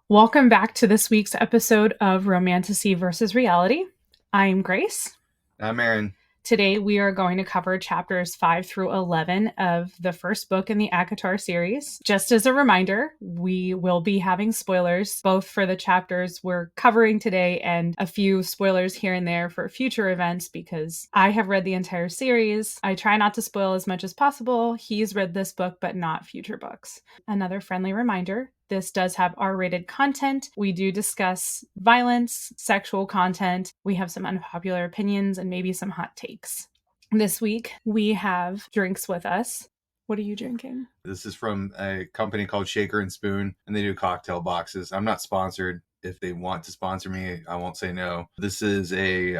Welcome back to this week's episode of Romantasy versus Reality. I'm Grace. I'm Aaron. Today we are going to cover chapters 5 through 11 of the first book in the ACOTAR series. Just as a reminder, we will be having spoilers both for the chapters we're covering today and a few spoilers here and there for future events because I have read the entire series. I try not to spoil as much as possible. He's read this book, but not future books. Another friendly reminder, this does have R-rated content. We do discuss violence, sexual content. We have some unpopular opinions and maybe some hot takes. This week, we have drinks with us. What are you drinking? This is from a company called Shaker and Spoon, and they do cocktail boxes. I'm not sponsored. If they want to sponsor me, I won't say no. This is a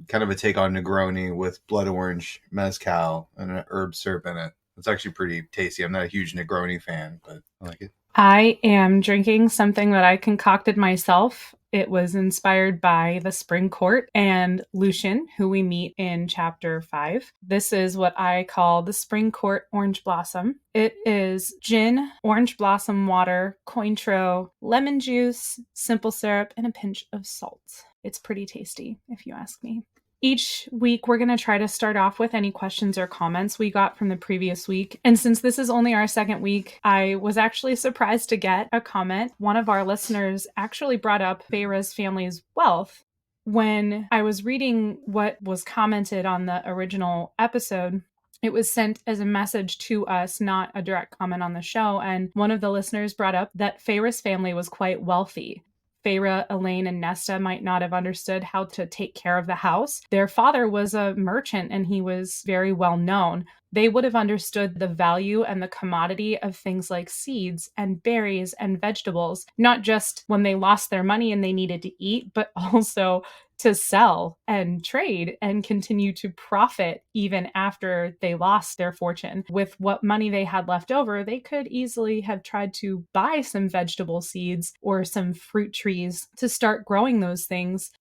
kind of a take on Negroni with blood orange, mezcal, and an herb syrup in it. It's actually pretty tasty. I'm not a huge Negroni fan, but I like it. I am drinking something that I concocted myself. It was inspired by the Spring Court and Lucian, who we meet in chapter 5. This is what I call the Spring Court Orange Blossom. It is gin, orange blossom water, Cointreau, lemon juice, simple syrup, and a pinch of salt. It's pretty tasty, if you ask me. Each week, we're going to try to start off with any questions or comments we got from the previous week. And since this is only our second week, I was actually surprised to get a comment. One of our listeners actually brought up Feyre's family's wealth. When I was reading what was commented on the original episode, it was sent as a message to us, not a direct comment on the show. And one of the listeners brought up that Feyre's family was quite wealthy. Feyre, Elaine, and Nesta might not have understood how to take care of the house. Their father was a merchant and he was very well known. They would have understood the value and the commodity of things like seeds and berries and vegetables, not just when they lost their money and they needed to eat, but also to sell and trade and continue to profit even after they lost their fortune. With what money they had left over, they could easily have tried to buy some vegetable seeds or some fruit trees to start growing those things.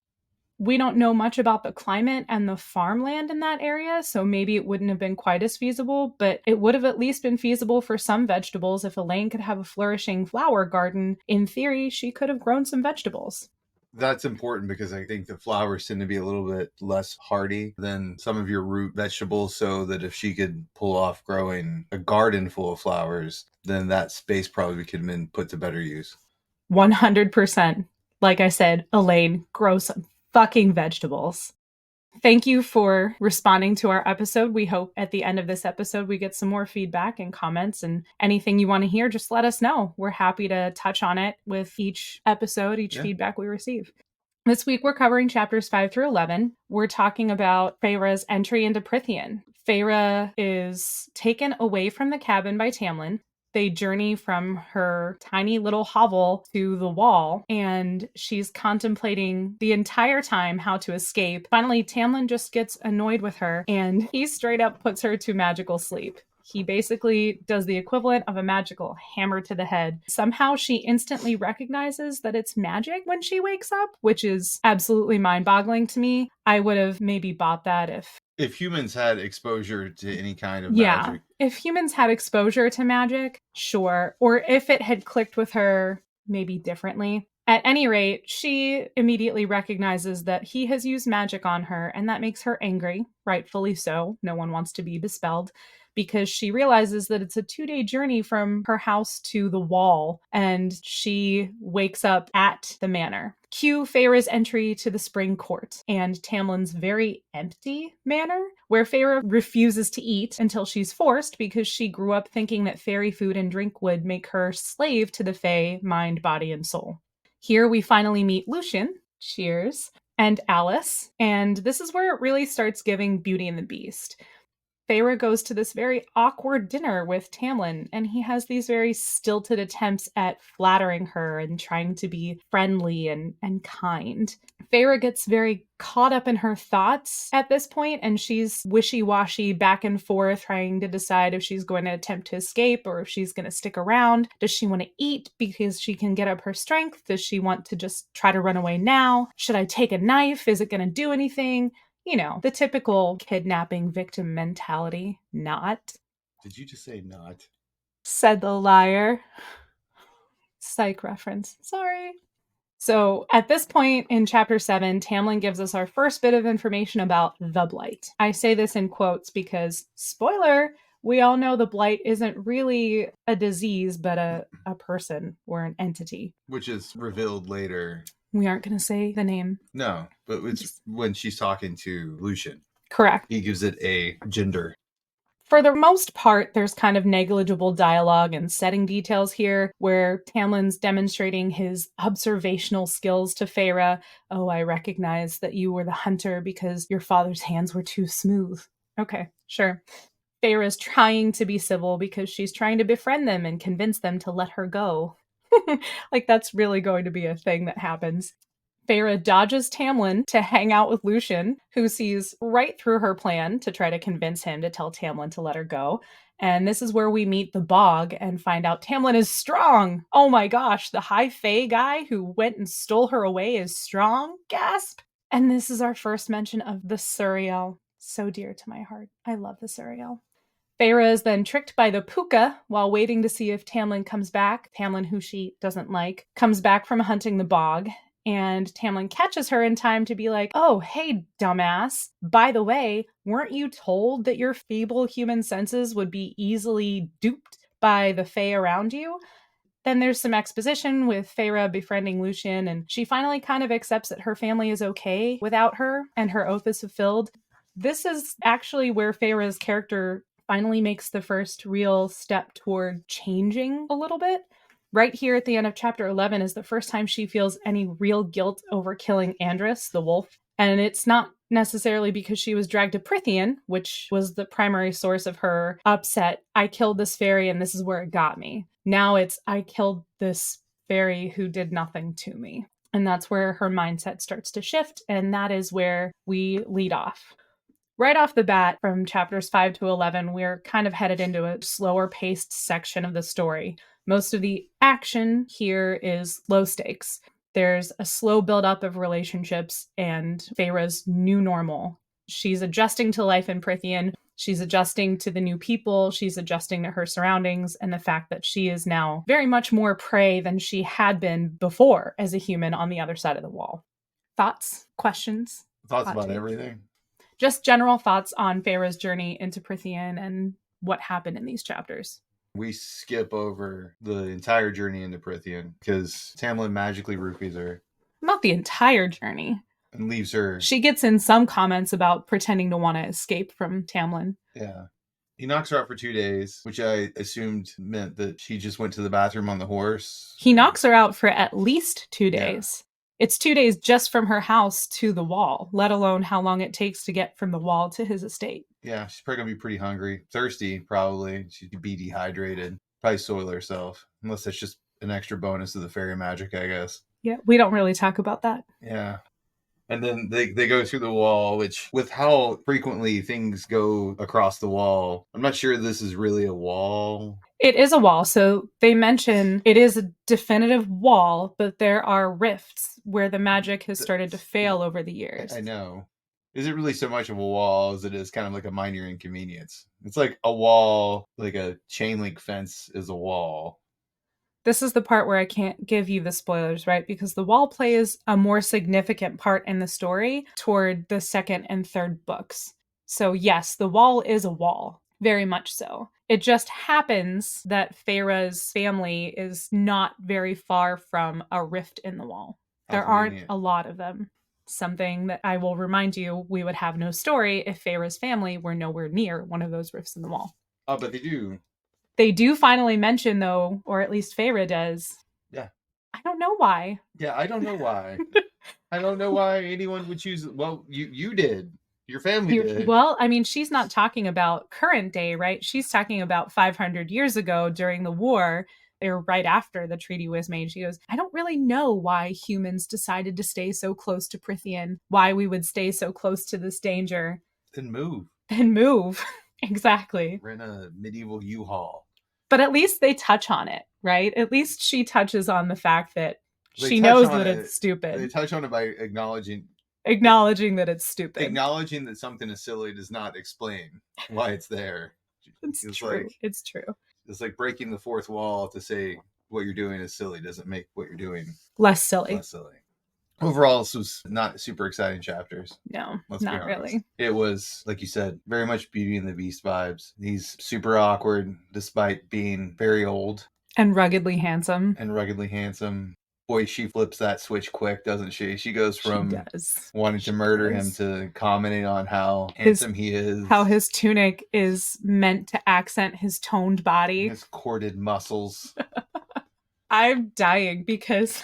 We don't know much about the climate and the farmland in that area, so maybe it wouldn't have been quite as feasible, but it would have at least been feasible for some vegetables. If Elaine could have a flourishing flower garden, in theory, she could have grown some vegetables. That's important because I think the flowers tend to be a little bit less hardy than some of your root vegetables, so that if she could pull off growing a garden full of flowers, then that space probably could have been put to better use. 100%. Like I said, Elaine, grow some fucking vegetables. Thank you for responding to our episode. We hope at the end of this episode we get some more feedback and comments, and anything you want to hear, just let us know. We're happy to touch on it with each episode, each feedback we receive. This week we're covering chapters 5 through 11. We're talking about Feyre's entry into Prythian. Feyre is taken away from the cabin by Tamlin. They journey from her tiny little hovel to the wall, and she's contemplating the entire time how to escape. Finally, Tamlin just gets annoyed with her, and he straight up puts her to magical sleep. He basically does the equivalent of a magical hammer to the head. Somehow she instantly recognizes that it's magic when she wakes up, which is absolutely mind-boggling to me. I would have maybe bought that if humans had exposure to any kind of magic. If humans had exposure to magic, sure. Or if it had clicked with her maybe differently. At any rate, she immediately recognizes that he has used magic on her, and that makes her angry, rightfully so. No one wants to be bespelled, because she realizes that it's a 2-day journey from her house to the wall, and she wakes up at the manor. Cue Feyre's entry to the Spring Court and Tamlin's very empty manor, where Feyre refuses to eat until she's forced because she grew up thinking that fairy food and drink would make her slave to the Fae, mind, body, and soul. Here we finally meet Lucian, cheers, and Alice, and this is where it really starts giving Beauty and the Beast. Feyre goes to this very awkward dinner with Tamlin, and he has these very stilted attempts at flattering her and trying to be friendly and kind. Feyre gets very caught up in her thoughts at this point, and she's wishy-washy back and forth, trying to decide if she's going to attempt to escape or if she's going to stick around. Does she want to eat because she can get up her strength? Does she want to just try to run away now? Should I take a knife? Is it going to do anything? You know, the typical kidnapping victim mentality. Not. Did you just say not? Said the liar. Psych reference. Sorry. So at this point in chapter 7, Tamlin gives us our first bit of information about the Blight. I say this in quotes because, spoiler, we all know the Blight isn't really a disease, but a person or an entity. Which is revealed later. We aren't going to say the name. No, but it's when she's talking to Lucian. Correct. He gives it a gender. For the most part, there's kind of negligible dialogue and setting details here where Tamlin's demonstrating his observational skills to Feyre. Oh, I recognize that you were the hunter because your father's hands were too smooth. Okay, sure. Feyre's trying to be civil because she's trying to befriend them and convince them to let her go. Like, that's really going to be a thing that happens. Feyre dodges Tamlin to hang out with Lucian, who sees right through her plan to try to convince him to tell Tamlin to let her go. And this is where we meet the Bog and find out Tamlin is strong. Oh my gosh, the high fae guy who went and stole her away is strong? Gasp! And this is our first mention of the Suriel. So dear to my heart. I love the Suriel. Feyre is then tricked by the Puka while waiting to see if Tamlin comes back. Tamlin, who she doesn't like, comes back from hunting the Bog. And Tamlin catches her in time to be like, oh, hey, dumbass. By the way, weren't you told that your feeble human senses would be easily duped by the fae around you? Then there's some exposition with Feyre befriending Lucian, and she finally kind of accepts that her family is okay without her, and her oath is fulfilled. This is actually where Feyre's character finally makes the first real step toward changing a little bit. Right here at the end of chapter 11 is the first time she feels any real guilt over killing Andrus, the wolf. And it's not necessarily because she was dragged to Prythian, which was the primary source of her upset. I killed this fairy and this is where it got me. Now it's, I killed this fairy who did nothing to me. And that's where her mindset starts to shift. And that is where we lead off. Right off the bat, from chapters 5 to 11, we're kind of headed into a slower paced section of the story. Most of the action here is low stakes. There's a slow buildup of relationships and Feyre's new normal. She's adjusting to life in Prythian. She's adjusting to the new people. She's adjusting to her surroundings and the fact that she is now very much more prey than she had been before as a human on the other side of the wall. Thoughts? Questions? Thoughts about everything? Just general thoughts on Feyre's journey into Prythian and what happened in these chapters. We skip over the entire journey into Prythian because Tamlin magically rupees her. Not the entire journey. And leaves her. She gets in some comments about pretending to want to escape from Tamlin. Yeah. He knocks her out for 2 days, which I assumed meant that she just went to the bathroom on the horse. He knocks her out for at least 2 days. It's 2 days just from her house to the wall, let alone how long it takes to get from the wall to his estate. Yeah, she's probably going to be pretty hungry. Thirsty, probably. She'd be dehydrated. Probably soil herself. Unless that's just an extra bonus of the fairy magic, I guess. Yeah, we don't really talk about that. Yeah. And then they go through the wall, which, with how frequently things go across the wall, I'm not sure this is really a wall. It is a wall, so they mention it is a definitive wall, but there are rifts where the magic has started to fail over the years. I know. Is it really so much of a wall as it is kind of like a minor inconvenience? It's like a wall, like a chain link fence is a wall. This is the part where I can't give you the spoilers, right? Because the wall plays a more significant part in the story toward the second and third books. So yes, the wall is a wall. Very much so. It just happens that Feyre's family is not very far from a rift in the wall. There aren't a lot of them. Something that I will remind you, we would have no story if Feyre's family were nowhere near one of those rifts in the wall. Oh, but they do. They do finally mention, though, or at least Feyre does. Yeah. I don't know why. Yeah, I don't know why. I don't know why anyone would choose. Well, you did. Your family did. Well, I mean, she's not talking about current day, right? She's talking about 500 years ago during the war, or right after the treaty was made. She goes, I don't really know why humans decided to stay so close to Prythian, why we would stay so close to this danger. Then move. Exactly. We're in a medieval U-Haul. But at least they touch on it, right? At least she touches on the fact that she knows that it's stupid. They touch on it by acknowledging that it's stupid. Acknowledging that something is silly does not explain why it's there. It's true. It's true. It's like breaking the fourth wall to say, what you're doing is silly doesn't make what you're doing less silly. less silly. Overall, this was not super exciting chapters. No, Let's be not honest. really. It was, like you said, very much Beauty and the Beast vibes. He's super awkward despite being very old And ruggedly handsome. and ruggedly handsome. Boy, she flips that switch quick, doesn't she? She goes from wanting to murder him to commenting on how handsome he is. How his tunic is meant to accent his toned body. His corded muscles. I'm dying because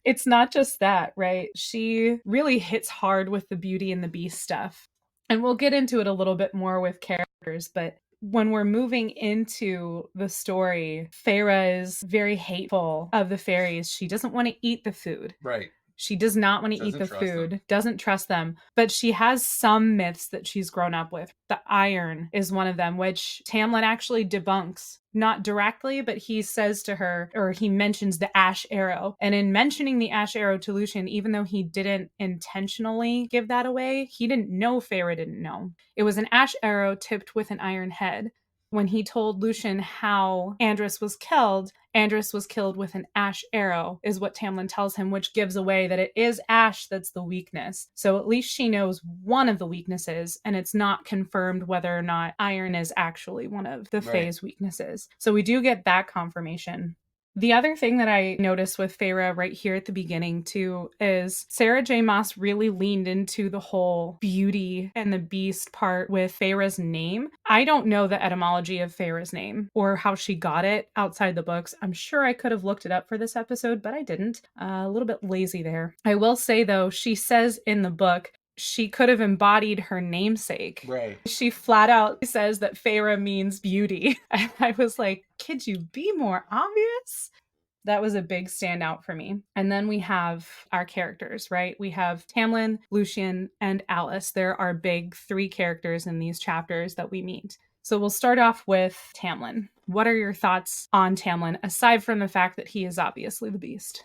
it's not just that, right? She really hits hard with the Beauty and the Beast stuff. And we'll get into it a little bit more with characters, but when we're moving into the story, Feyre is very hateful of the fairies. She doesn't want to eat the food. Right. She does not want to eat the food, doesn't trust them, but she has some myths that she's grown up with. The iron is one of them, which Tamlin actually debunks. Not directly, but he says to her, or he mentions the ash arrow. And in mentioning the ash arrow to Lucien, even though he didn't intentionally give that away, he didn't know Feyre didn't know. It was an ash arrow tipped with an iron head. When he told Lucien how Andras was killed with an ash arrow, is what Tamlin tells him, which gives away that it is ash that's the weakness. So at least she knows one of the weaknesses, and it's not confirmed whether or not iron is actually one of the Fae's weaknesses. So we do get that confirmation. The other thing that I noticed with Feyre right here at the beginning too is Sarah J. Maas really leaned into the whole Beauty and the Beast part with Feyre's name. I don't know the etymology of Feyre's name or how she got it outside the books. I'm sure I could have looked it up for this episode, but I didn't. A little bit lazy there. I will say though, she says in the book, she could have embodied her namesake. Right. She flat out says that Feyre means beauty. I was like, could you be more obvious? That was a big standout for me. And then we have our characters, right? We have Tamlin, Lucien, and Alice. There are big 3 characters in these chapters that we meet. So we'll start off with Tamlin. What are your thoughts on Tamlin, aside from the fact that he is obviously the Beast?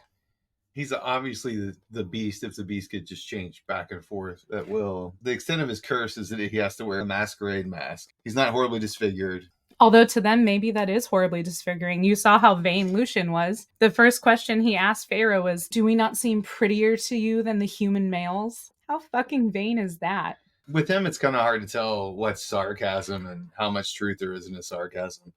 He's obviously the Beast if the Beast could just change back and forth at will. The extent of his curse is that he has to wear a masquerade mask. He's not horribly disfigured. Although to them, maybe that is horribly disfiguring. You saw how vain Lucien was. The first question he asked Feyre was, do we not seem prettier to you than the human males? How fucking vain is that? With him, it's kind of hard to tell what's sarcasm and how much truth there is in his sarcasm.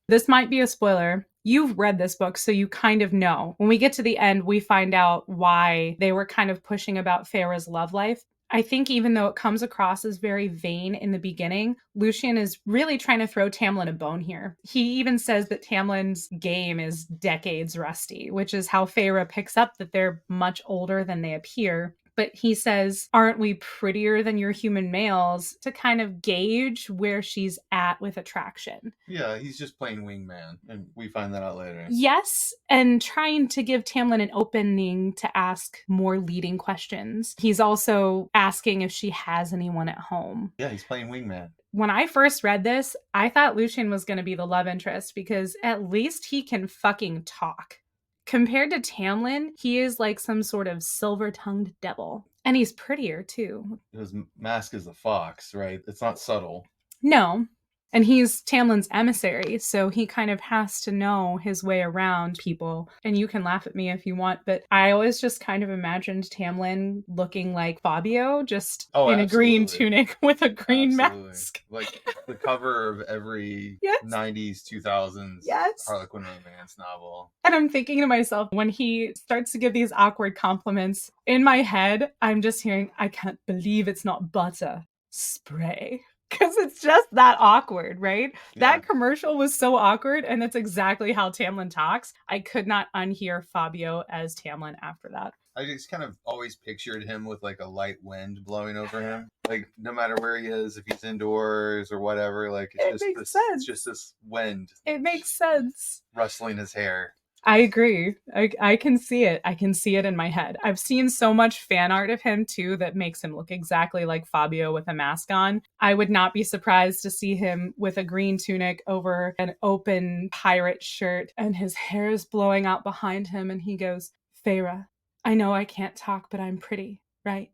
This might be a spoiler. You've read this book, so you kind of know. When we get to the end, we find out why they were kind of pushing about Feyre's love life. I think even though it comes across as very vain in the beginning, Lucien is really trying to throw Tamlin a bone here. He even says that Tamlin's game is decades rusty, which is how Feyre picks up that they're much older than they appear. But he says, aren't we prettier than your human males, to kind of gauge where she's at with attraction. Yeah, he's just playing wingman, and we find that out later. Yes, and trying to give Tamlin an opening to ask more leading questions. He's also asking if she has anyone at home. Yeah, he's playing wingman. When I first read this, I thought Lucien was going to be the love interest because at least he can fucking talk. Compared to Tamlin, he is like some sort of silver-tongued devil. And he's prettier, too. His mask is a fox, right? It's not subtle. No. And he's Tamlin's emissary, so he kind of has to know his way around people. And you can laugh at me if you want, but I always just kind of imagined Tamlin looking like Fabio, just in a green tunic with a green mask. Like the cover of every 90s, 2000s Harlequin romance novel. And I'm thinking to myself, when he starts to give these awkward compliments, in my head, I'm just hearing, I can't believe it's not butter. Spray. Because it's just that awkward, right? Yeah. That commercial was so awkward, and that's exactly how Tamlin talks. I could not unhear Fabio as Tamlin after that. I just kind of always pictured him with like a light wind blowing over him. Like no matter where he is, if he's indoors or whatever, like it's just this wind. It makes sense. Rustling his hair. I agree. I can see it. I can see it in my head. I've seen so much fan art of him too that makes him look exactly like Fabio with a mask on. I would not be surprised to see him with a green tunic over an open pirate shirt and his hair is blowing out behind him and he goes, Feyre, I know I can't talk, but I'm pretty, right?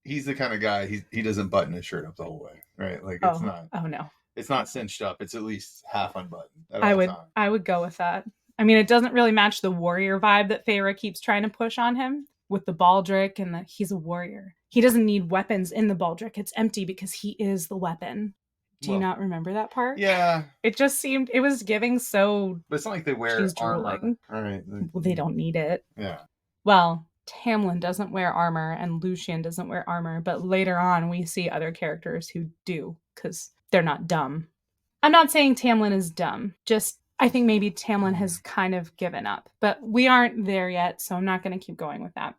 He's the kind of guy, he doesn't button his shirt up the whole way, right? Like it's not. Oh no. It's not cinched up. It's at least half unbuttoned. I would go with that. I mean, it doesn't really match the warrior vibe that Feyre keeps trying to push on him with the baldric and he's a warrior. He doesn't need weapons in the baldric. It's empty because he is the weapon. Do you not remember that part? Yeah. It just seemed, it was giving so... But it's not like they wear she's armor. drooling. All right. Well, they don't need it. Yeah. Well, Tamlin doesn't wear armor and Lucien doesn't wear armor, but later on we see other characters who do because they're not dumb. I'm not saying Tamlin is dumb, just I think maybe Tamlin has kind of given up, but we aren't there yet, so I'm not going to keep going with that.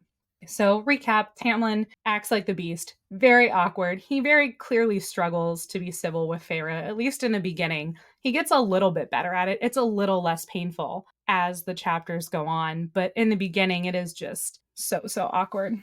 So, recap, Tamlin acts like the beast, very awkward. He very clearly struggles to be civil with Feyre, at least in the beginning. He gets a little bit better at it. It's a little less painful as the chapters go on, but in the beginning, it is just so awkward.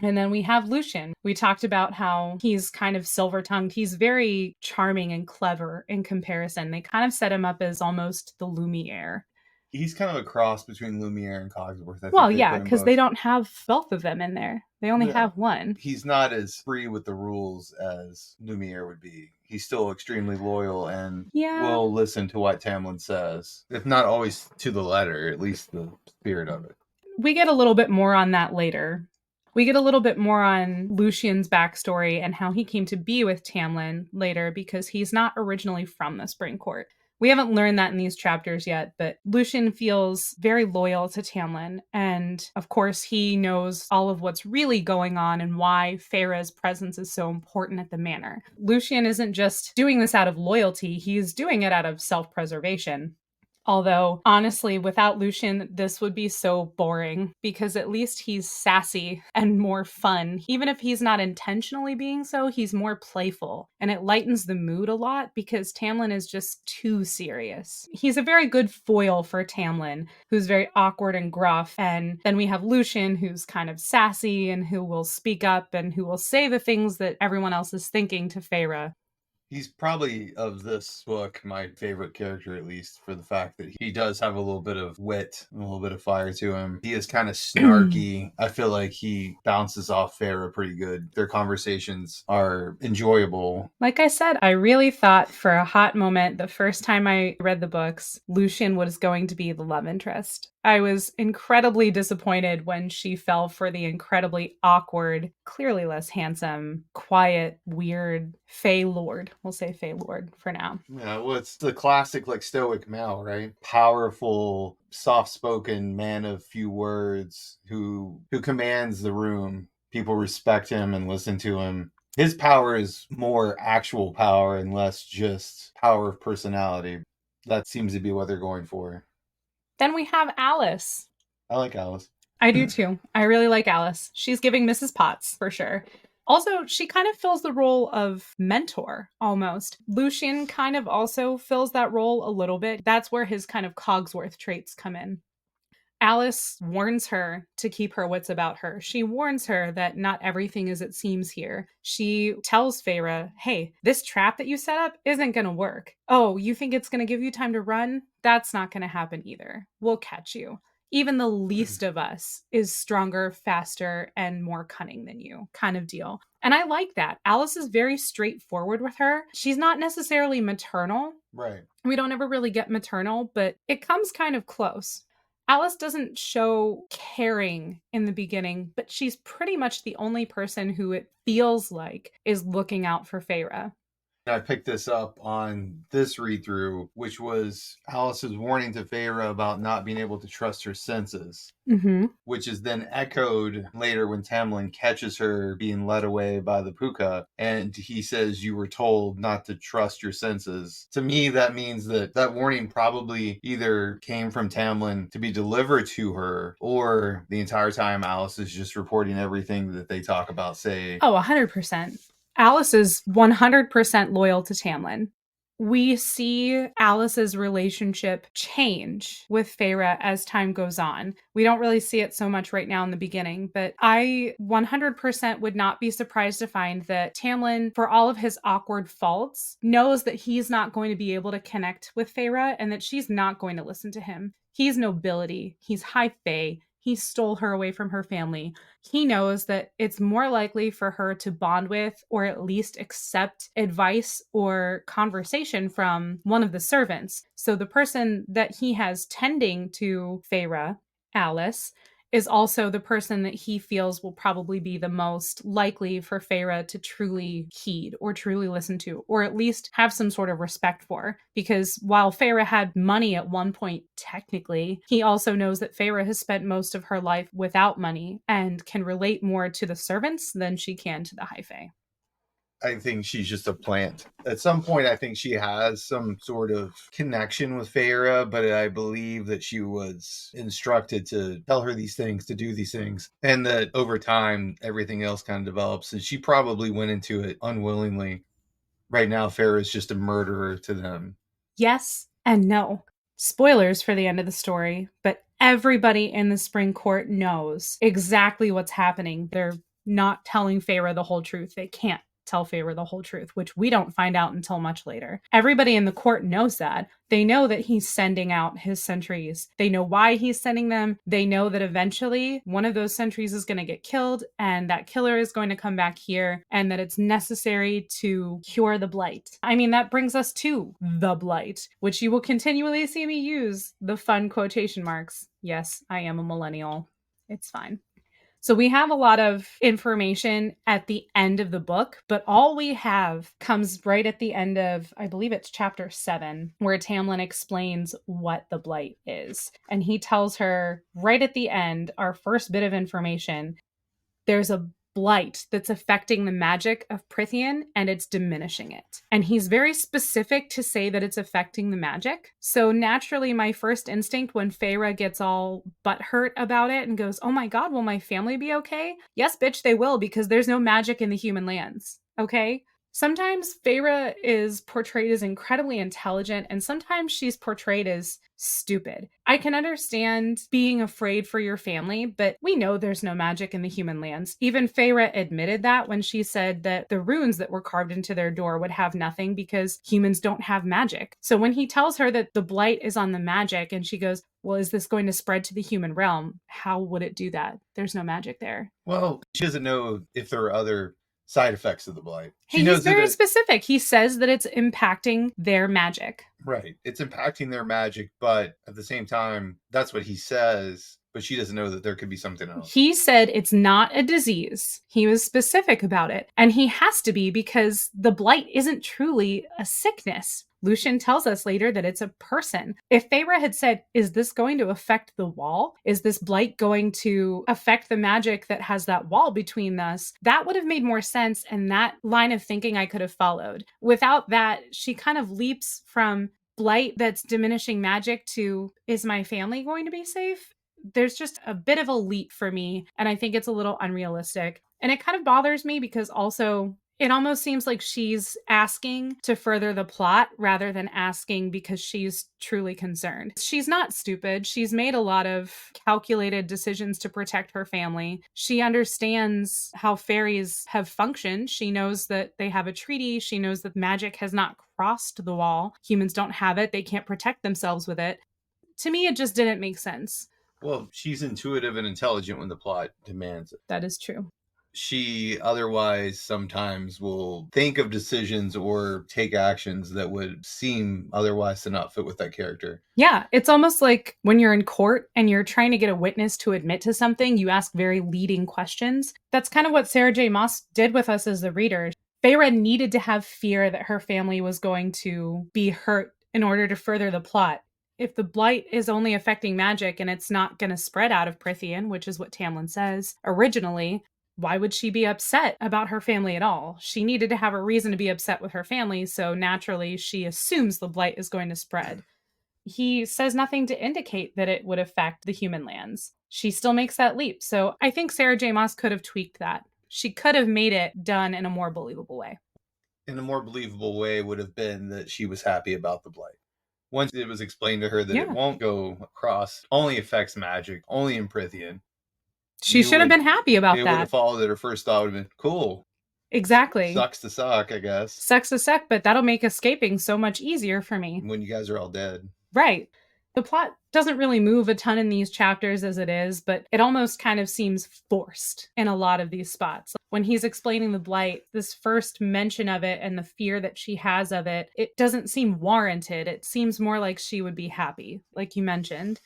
And then we have Lucien. We talked about how he's kind of silver-tongued. He's very charming and clever in comparison. They kind of set him up as almost the Lumiere. He's kind of a cross between Lumiere and Cogsworth. Well, yeah, because they don't have both of them in there. They only have one. He's not as free with the rules as Lumiere would be. He's still extremely loyal and will listen to what Tamlin says. If not always to the letter, at least the spirit of it. We get a little bit more on that later. We get a little bit more on Lucien's backstory and how he came to be with Tamlin later because he's not originally from the Spring Court. We haven't learned that in these chapters yet, but Lucien feels very loyal to Tamlin. And of course, he knows all of what's really going on and why Feyre's presence is so important at the manor. Lucien isn't just doing this out of loyalty, he's doing it out of self-preservation. Although, honestly, without Lucien, this would be so boring because at least he's sassy and more fun. Even if he's not intentionally being so, he's more playful. And it lightens the mood a lot because Tamlin is just too serious. He's a very good foil for Tamlin, who's very awkward and gruff. And then we have Lucien, who's kind of sassy and who will speak up and who will say the things that everyone else is thinking to Feyre. He's probably, of this book, my favorite character, at least, for the fact that he does have a little bit of wit, a little bit of fire to him. He is kind of snarky. I feel like he bounces off Feyre pretty good. Their conversations are enjoyable. Like I said, I really thought for a hot moment, the first time I read the books, Lucien was going to be the love interest. I was incredibly disappointed when she fell for the incredibly awkward, clearly less handsome, quiet, weird Fey Lord. We'll say Fey Lord for now. Yeah, well, it's the classic, like, stoic Mal, right? Powerful, soft-spoken man of few words who commands the room. People respect him and listen to him. His power is more actual power and less just power of personality. That seems to be what they're going for. Then we have Alice. I like Alice. I do too. I really like Alice. She's giving Mrs. Potts for sure. Also, she kind of fills the role of mentor almost. Lucien kind of also fills that role a little bit. That's where his kind of Cogsworth traits come in. Alice warns her to keep her wits about her. She warns her that not everything is it seems here. She tells Feyre, hey, this trap that you set up isn't going to work. Oh, you think it's going to give you time to run? That's not going to happen either. We'll catch you. Even the least of us is stronger, faster, and more cunning than you, kind of deal. And I like that. Alice is very straightforward with her. She's not necessarily maternal. Right. We don't ever really get maternal, but it comes kind of close. Alice doesn't show caring in the beginning, but she's pretty much the only person who it feels like is looking out for Feyre. I picked this up on this read-through, which was Alice's warning to Feyre about not being able to trust her senses, which is then echoed later when Tamlin catches her being led away by the puka, and he says, you were told not to trust your senses. To me, that means that warning probably either came from Tamlin to be delivered to her, or the entire time Alice is just reporting everything that they talk about, say... Oh, 100%. Alice is 100% loyal to Tamlin. We see Alice's relationship change with Feyre as time goes on. We don't really see it so much right now in the beginning, but I 100% would not be surprised to find that Tamlin, for all of his awkward faults, knows that he's not going to be able to connect with Feyre and that she's not going to listen to him. He's nobility. He's high fae. He stole her away from her family. He knows that it's more likely for her to bond with or at least accept advice or conversation from one of the servants. So the person that he has tending to Feyre, Alice, is also the person that he feels will probably be the most likely for Feyre to truly heed or truly listen to, or at least have some sort of respect for. Because while Feyre had money at one point, technically, he also knows that Feyre has spent most of her life without money and can relate more to the servants than she can to the High Fae. I think she's just a plant. At some point, I think she has some sort of connection with Feyre, but I believe that she was instructed to tell her these things, to do these things, and that over time, everything else kind of develops. And she probably went into it unwillingly. Right now, Feyre is just a murderer to them. Yes and no. Spoilers for the end of the story, but everybody in the Spring Court knows exactly what's happening. They're not telling Feyre the whole truth. They can't tell Feyre the whole truth, which we don't find out until much later. Everybody in the court knows that. They know that he's sending out his sentries. They know why he's sending them. They know that eventually one of those sentries is going to get killed and that killer is going to come back here and that it's necessary to cure the blight. I mean, that brings us to the blight, which you will continually see me use the fun quotation marks. Yes, I am a millennial. It's fine. So we have a lot of information at the end of the book, but all we have comes right at the end of, I believe it's chapter 7, where Tamlin explains what the blight is. And he tells her right at the end, our first bit of information, there's a blight that's affecting the magic of Prythian and it's diminishing it. And he's very specific to say that it's affecting the magic. So naturally, my first instinct when Feyre gets all butthurt about it and goes, oh my God, will my family be okay? Yes, bitch, they will, because there's no magic in the human lands. Okay? Sometimes Feyre is portrayed as incredibly intelligent, and sometimes she's portrayed as stupid. I can understand being afraid for your family, but we know there's no magic in the human lands. Even Feyre admitted that when she said that the runes that were carved into their door would have nothing because humans don't have magic. So when he tells her that the blight is on the magic, and she goes, well, is this going to spread to the human realm? How would it do that? There's no magic there. Well, she doesn't know if there are other side effects of the blight. Hey, he's very specific. He says that it's impacting their magic. Right. It's impacting their magic, but at the same time, that's what he says, but she doesn't know that there could be something else. He said it's not a disease. He was specific about it. And he has to be, because the blight isn't truly a sickness. Lucien tells us later that it's a person. If Feyre had said, is this going to affect the wall? Is this blight going to affect the magic that has that wall between us? That would have made more sense, and that line of thinking I could have followed. Without that, she kind of leaps from blight that's diminishing magic to, is my family going to be safe? There's just a bit of a leap for me, and I think it's a little unrealistic. And it kind of bothers me because also it almost seems like she's asking to further the plot rather than asking because she's truly concerned. She's not stupid. She's made a lot of calculated decisions to protect her family. She understands how fairies have functioned. She knows that they have a treaty. She knows that magic has not crossed the wall. Humans don't have it. They can't protect themselves with it. To me, it just didn't make sense. Well, she's intuitive and intelligent when the plot demands it. That is true. She otherwise sometimes will think of decisions or take actions that would seem otherwise to not fit with that character. Yeah, it's almost like when you're in court and you're trying to get a witness to admit to something, you ask very leading questions. That's kind of what Sarah J. Maas did with us as the reader. Feyre needed to have fear that her family was going to be hurt in order to further the plot. If the blight is only affecting magic and it's not going to spread out of Prythian, which is what Tamlin says originally, why would she be upset about her family at all? She needed to have a reason to be upset with her family, so naturally she assumes the blight is going to spread. He says nothing to indicate that it would affect the human lands. She still makes that leap, so I think Sarah J. Maas could have tweaked that. She could have made it done in a more believable way. In a more believable way would have been that she was happy about the blight. Once it was explained to her that it won't go across, only affects magic, only in Prythian. She should have been happy about that. It would have followed that her first thought would have been, cool. Exactly. Sucks to suck, I guess. Sucks to suck, but that'll make escaping so much easier for me. When you guys are all dead. Right. The plot doesn't really move a ton in these chapters as it is, but it almost kind of seems forced in a lot of these spots. When he's explaining the blight, this first mention of it and the fear that she has of it, it doesn't seem warranted. It seems more like she would be happy, like you mentioned.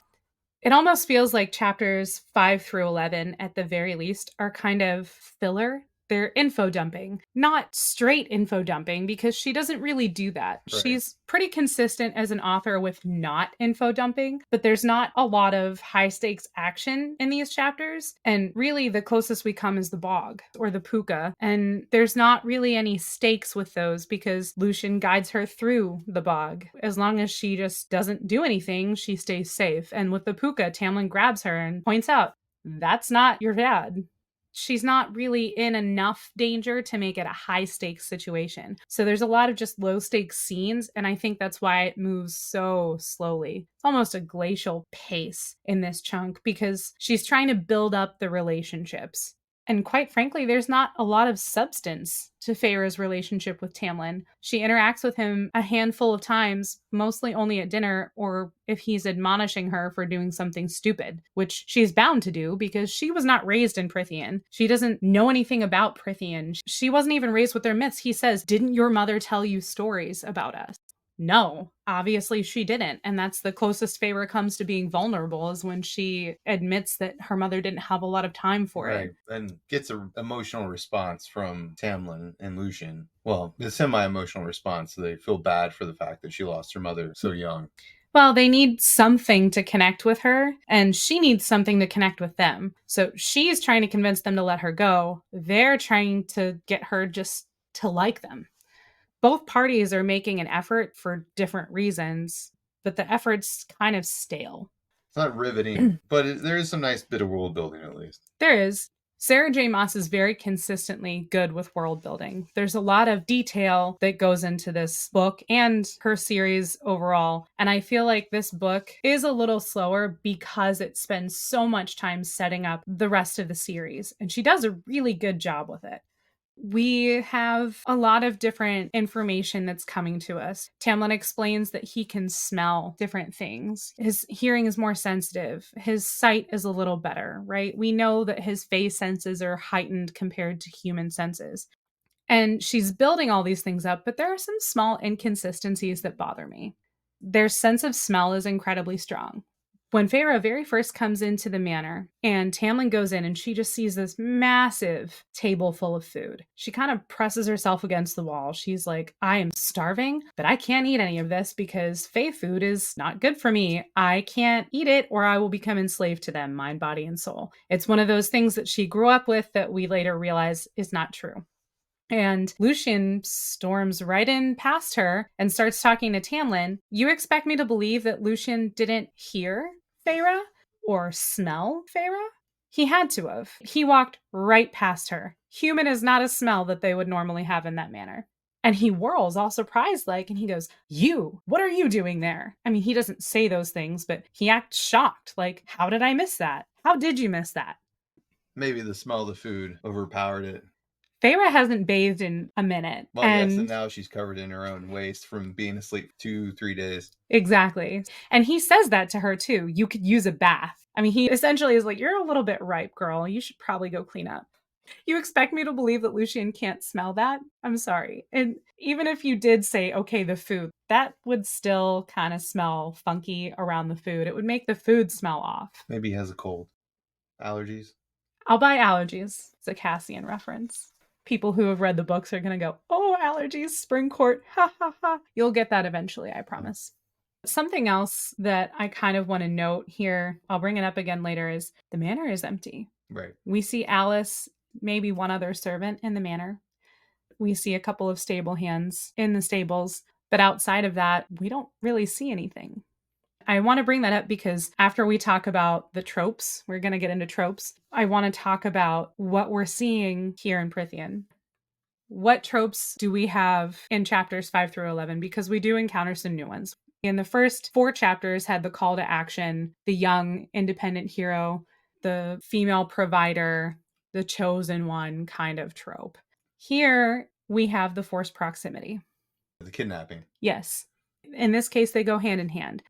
It almost feels like chapters 5 through 11, at the very least, are kind of filler. They're info dumping, not straight info dumping, because she doesn't really do that. Right. She's pretty consistent as an author with not info dumping, but there's not a lot of high stakes action in these chapters. And really, the closest we come is the bog or the puka. And there's not really any stakes with those because Lucian guides her through the bog. As long as she just doesn't do anything, she stays safe. And with the puka, Tamlin grabs her and points out, that's not your dad. She's not really in enough danger to make it a high stakes situation. So there's a lot of just low stakes scenes, and I think that's why it moves so slowly. It's almost a glacial pace in this chunk because she's trying to build up the relationships. And quite frankly, there's not a lot of substance to Feyre's relationship with Tamlin. She interacts with him a handful of times, mostly only at dinner or if he's admonishing her for doing something stupid, which she's bound to do because she was not raised in Prythian. She doesn't know anything about Prythian. She wasn't even raised with their myths. He says, "Didn't your mother tell you stories about us?" No, obviously she didn't. And that's the closest Feyre comes to being vulnerable, is when she admits that her mother didn't have a lot of time for Right. it. And gets an emotional response from Tamlin and Lucian. Well, a semi-emotional response. So they feel bad for the fact that she lost her mother so young. Well, they need something to connect with her, and she needs something to connect with them. So she's trying to convince them to let her go. They're trying to get her just to like them. Both parties are making an effort for different reasons, but the effort's kind of stale. It's not riveting, but there is some nice bit of world building at least. There is. Sarah J. Maas is very consistently good with world building. There's a lot of detail that goes into this book and her series overall. And I feel like this book is a little slower because it spends so much time setting up the rest of the series. And she does a really good job with it. We have a lot of different information that's coming to us. Tamlin explains that he can smell different things. His hearing is more sensitive. His sight is a little better, right? We know that his phase senses are heightened compared to human senses. And she's building all these things up, but there are some small inconsistencies that bother me. Their sense of smell is incredibly strong. When Feyre very first comes into the manor and Tamlin goes in and she just sees this massive table full of food, she kind of presses herself against the wall. She's like, I am starving, but I can't eat any of this because Fey food is not good for me. I can't eat it or I will become enslaved to them, mind, body, and soul. It's one of those things that she grew up with that we later realize is not true. And Lucian storms right in past her and starts talking to Tamlin. You expect me to believe that Lucian didn't hear Feyre or smell Feyre? He had to have. He walked right past her. Human is not a smell that they would normally have in that manner. And he whirls all surprised like, and he goes, "You, what are you doing there?" I mean, he doesn't say those things, but he acts shocked. Like, how did I miss that? How did you miss that? Maybe the smell of the food overpowered it. Feyre hasn't bathed in a minute. Well, yes, and now she's covered in her own waste from being asleep 2-3 days. Exactly. And he says that to her too. You could use a bath. I mean, he essentially is like, you're a little bit ripe, girl. You should probably go clean up. You expect me to believe that Lucian can't smell that? I'm sorry. And even if you did say, okay, the food, that would still kind of smell funky around the food. It would make the food smell off. Maybe he has a cold. Allergies? I'll buy allergies. It's a Cassian reference. People who have read the books are going to go, oh, allergies, spring court, ha ha ha. You'll get that eventually, I promise. Something else that I kind of want to note here, I'll bring it up again later, is the manor is empty. Right. We see Alice, maybe one other servant in the manor. We see a couple of stable hands in the stables, but outside of that, we don't really see anything. I want to bring that up because after we talk about the tropes, we're going to get into tropes. I want to talk about what we're seeing here in Prythian. What tropes do we have in chapters 5 through 11? Because we do encounter some new ones. In the first 4 chapters had the call to action, the young independent hero, the female provider, the chosen one kind of trope. Here we have the forced proximity. The kidnapping. Yes. In this case, they go hand in hand.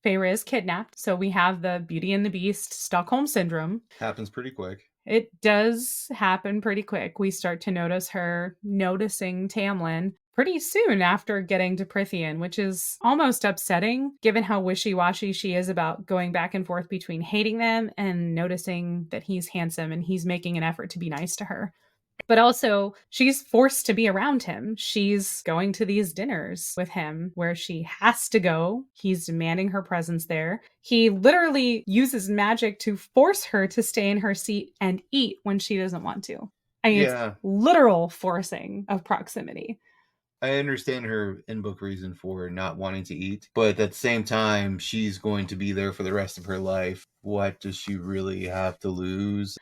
Feyre is kidnapped. So we have the Beauty and the Beast Stockholm Syndrome. Happens pretty quick. It does happen pretty quick. We start to notice her noticing Tamlin pretty soon after getting to Prithian, which is almost upsetting given how wishy-washy she is about going back and forth between hating them and noticing that he's handsome and he's making an effort to be nice to her. But also, she's forced to be around him. She's going to these dinners with him where she has to go. He's demanding her presence there. He literally uses magic to force her to stay in her seat and eat when she doesn't want to. I mean, Yeah. it's literal forcing of proximity. I understand her in-book reason for not wanting to eat, but at the same time, she's going to be there for the rest of her life. What does she really have to lose?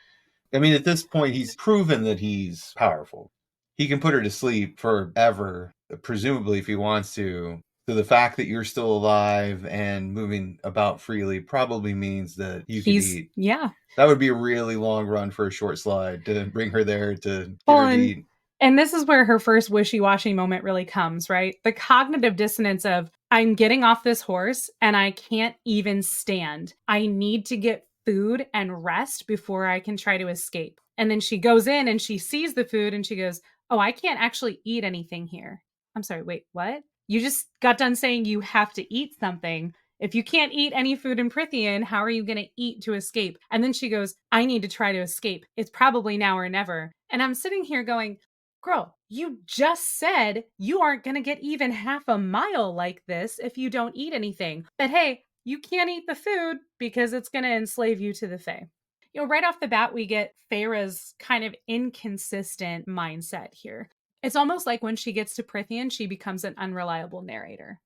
I mean, at this point, he's proven that he's powerful. He can put her to sleep forever, presumably if he wants to. So the fact that you're still alive and moving about freely probably means that you can eat. Yeah. That would be a really long run for a short slide to bring her there to get Well, her to eat. And this is where her first wishy-washy moment really comes, right? The cognitive dissonance of, I'm getting off this horse and I can't even stand. I need to get food and rest before I can try to escape. And then she goes in and she sees the food and she goes, oh, I can't actually eat anything here. I'm sorry, wait, what? You just got done saying you have to eat something. If you can't eat any food in Prithian, how are you going to eat to escape? And then she goes, I need to try to escape. It's probably now or never. And I'm sitting here going, girl, you just said you aren't going to get even half a mile like this if you don't eat anything. But hey, you can't eat the food because it's going to enslave you to the Fae. You know, right off the bat, we get Feyre's kind of inconsistent mindset here. It's almost like when she gets to Prithian, she becomes an unreliable narrator.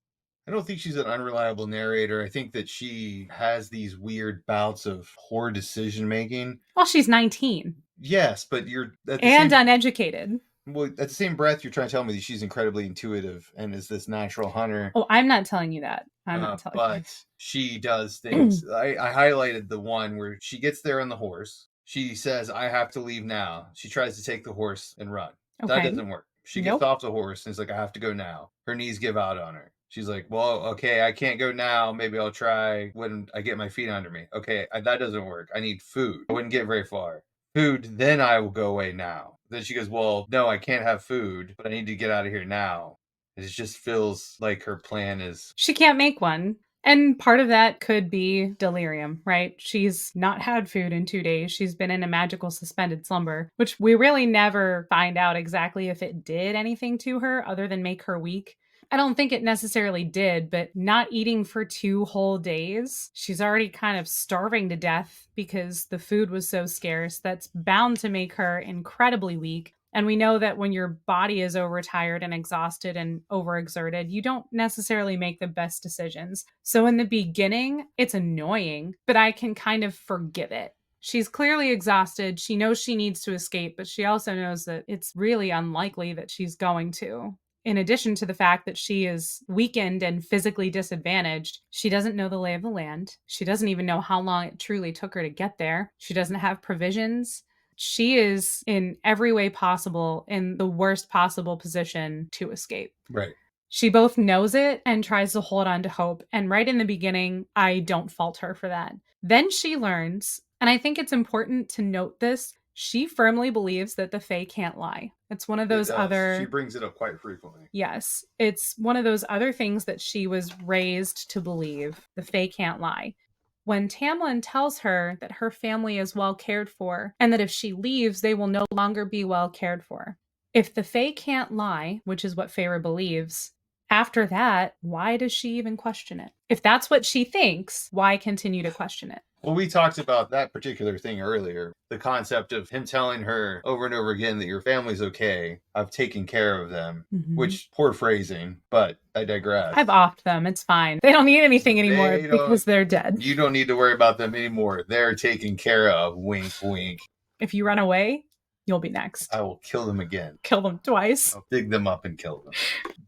I don't think she's an unreliable narrator. I think that she has these weird bouts of poor decision making. Well, she's 19. Yes, but you're uneducated. Well, at the same breath, you're trying to tell me that she's incredibly intuitive and is this natural hunter. Oh, I'm not telling you that. I'm not telling you. But she does things. I highlighted the one where she gets there on the horse. She says, I have to leave now. She tries to take the horse and run. Okay. That doesn't work. She gets off the horse and is like, I have to go now. Her knees give out on her. She's like, well, okay, I can't go now. Maybe I'll try when I get my feet under me. Okay, that doesn't work. I need food. I wouldn't get very far. Food, then I will go away now. Then she goes, well, no, I can't have food, but I need to get out of here now. It just feels like her plan is... She can't make one. And part of that could be delirium, right? She's not had food in 2 days. She's been in a magical suspended slumber, which we really never find out exactly if it did anything to her other than make her weak. I don't think it necessarily did, but not eating for 2 whole days, she's already kind of starving to death because the food was so scarce. That's bound to make her incredibly weak. And we know that when your body is overtired and exhausted and overexerted, you don't necessarily make the best decisions. So in the beginning, it's annoying, but I can kind of forgive it. She's clearly exhausted. She knows she needs to escape, but she also knows that it's really unlikely that she's going to. In addition to the fact that she is weakened and physically disadvantaged, she doesn't know the lay of the land. She doesn't even know how long it truly took her to get there. She doesn't have provisions. She is in every way possible in the worst possible position to escape. Right. She both knows it and tries to hold on to hope. And right in the beginning, I don't fault her for that. Then she learns, and I think it's important to note this, she firmly believes that the Fae can't lie. It's one of those other... She brings it up quite frequently. Yes. It's one of those other things that she was raised to believe. The Fae can't lie. When Tamlin tells her that her family is well cared for and that if she leaves, they will no longer be well cared for. If the Fae can't lie, which is what Feyre believes, after that, why does she even question it? If that's what she thinks, why continue to question it? Well, we talked about that particular thing earlier. The concept of him telling her over and over again that your family's okay. I've taken care of them, which poor phrasing, but I digress. I've offed them. It's fine. They don't need anything anymore because they're dead. You don't need to worry about them anymore. They're taken care of. Wink, wink. If you run away, you'll be next. I will kill them again. Kill them twice. I'll dig them up and kill them.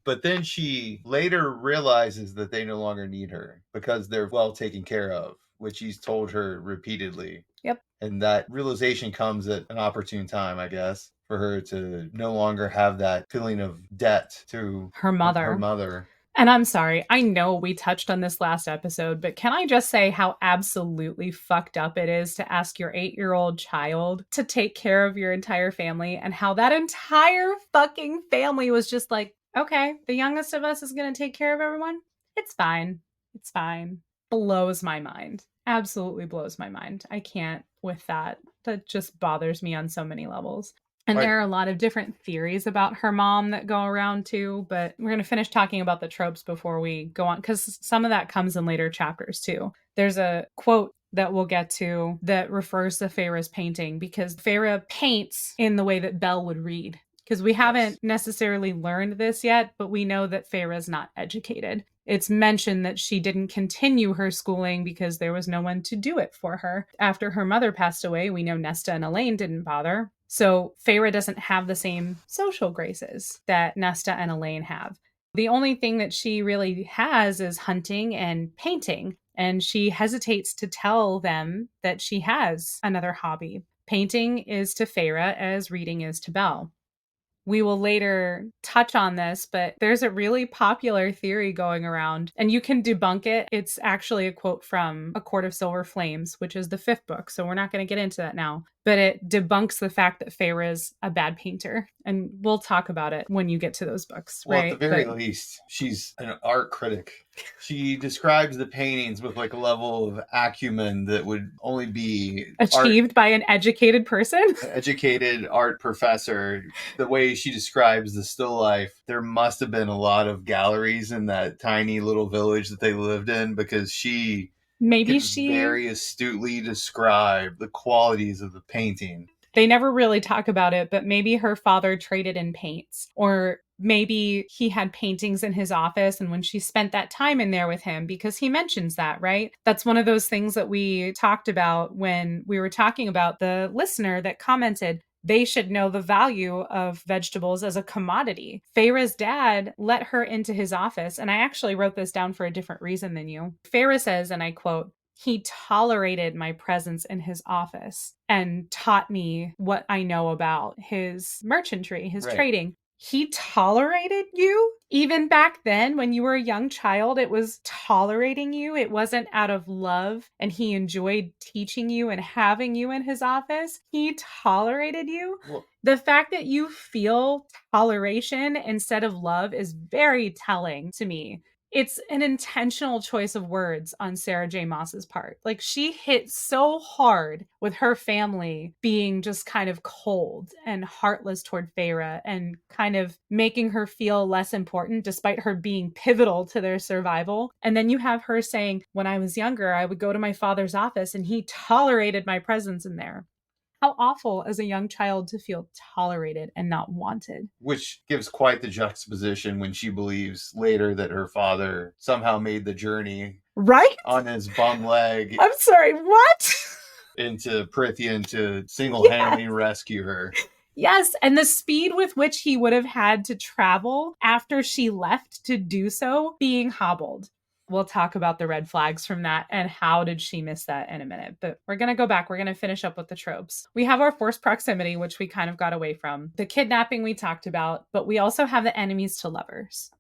But then she later realizes that they no longer need her because they're well taken care of, which he's told her repeatedly. Yep. And that realization comes at an opportune time, I guess, for her to no longer have that feeling of debt to her mother. And I'm sorry, I know we touched on this last episode, but can I just say how absolutely fucked up it is to ask your 8-year-old child to take care of your entire family, and how that entire fucking family was just like, okay, the youngest of us is going to take care of everyone? It's fine. It's fine. Blows my mind. Absolutely blows my mind. I can't with that. That just bothers me on so many levels. And Right. there are a lot of different theories about her mom that go around too, but we're going to finish talking about the tropes before we go on, because some of that comes in later chapters too. There's a quote that we'll get to that refers to Feyre's painting, because Feyre paints in the way that Belle would read. Because we haven't Yes. necessarily learned this yet, but we know that Feyre's not educated. It's mentioned that she didn't continue her schooling because there was no one to do it for her. After her mother passed away, we know Nesta and Elaine didn't bother. So Feyre doesn't have the same social graces that Nesta and Elaine have. The only thing that she really has is hunting and painting, and she hesitates to tell them that she has another hobby. Painting is to Feyre as reading is to Belle. We will later touch on this, but there's a really popular theory going around, and you can debunk it. It's actually a quote from A Court of Silver Flames, which is the 5th book, so we're not going to get into that now. But it debunks the fact that Feyre is a bad painter, and we'll talk about it when you get to those books, Well, at the right? very But least, she's an art critic. She describes the paintings with like a level of acumen that would only be achieved by an educated person. educated art professor. The way she describes the still life, there must have been a lot of galleries in that tiny little village that they lived in, because she Maybe can she very astutely describe the qualities of the painting. They never really talk about it, but maybe her father traded in paints, or maybe he had paintings in his office, and when she spent that time in there with him, because he mentions that, right? That's one of those things that we talked about when we were talking about the listener that commented they should know the value of vegetables as a commodity. Feyre's dad let her into his office, and I actually wrote this down for a different reason than you. Feyre says, and I quote, "He tolerated my presence in his office and taught me what I know about his merchantry, his Right. trading." He tolerated you? Even back then, when you were a young child, it was tolerating you. It wasn't out of love, and he enjoyed teaching you and having you in his office. He tolerated you. Well, The fact that you feel toleration instead of love is very telling to me. It's an intentional choice of words on Sarah J. Maas's part. Like, she hit so hard with her family being just kind of cold and heartless toward Feyre, and kind of making her feel less important despite her being pivotal to their survival. And then you have her saying, when I was younger, I would go to my father's office and he tolerated my presence in there. How awful as a young child to feel tolerated and not wanted. which gives quite the juxtaposition when she believes later that her father somehow made the journey Right? on his bum leg I'm sorry, what? into Prithian to single-handedly Yeah. rescue her. Yes, and the speed with which he would have had to travel after she left to do so, being hobbled. We'll talk about the red flags from that and how did she miss that in a minute. But we're going to go back. We're going to finish up with the tropes. We have our forced proximity, which we kind of got away from. The kidnapping we talked about, but we also have the enemies to lovers.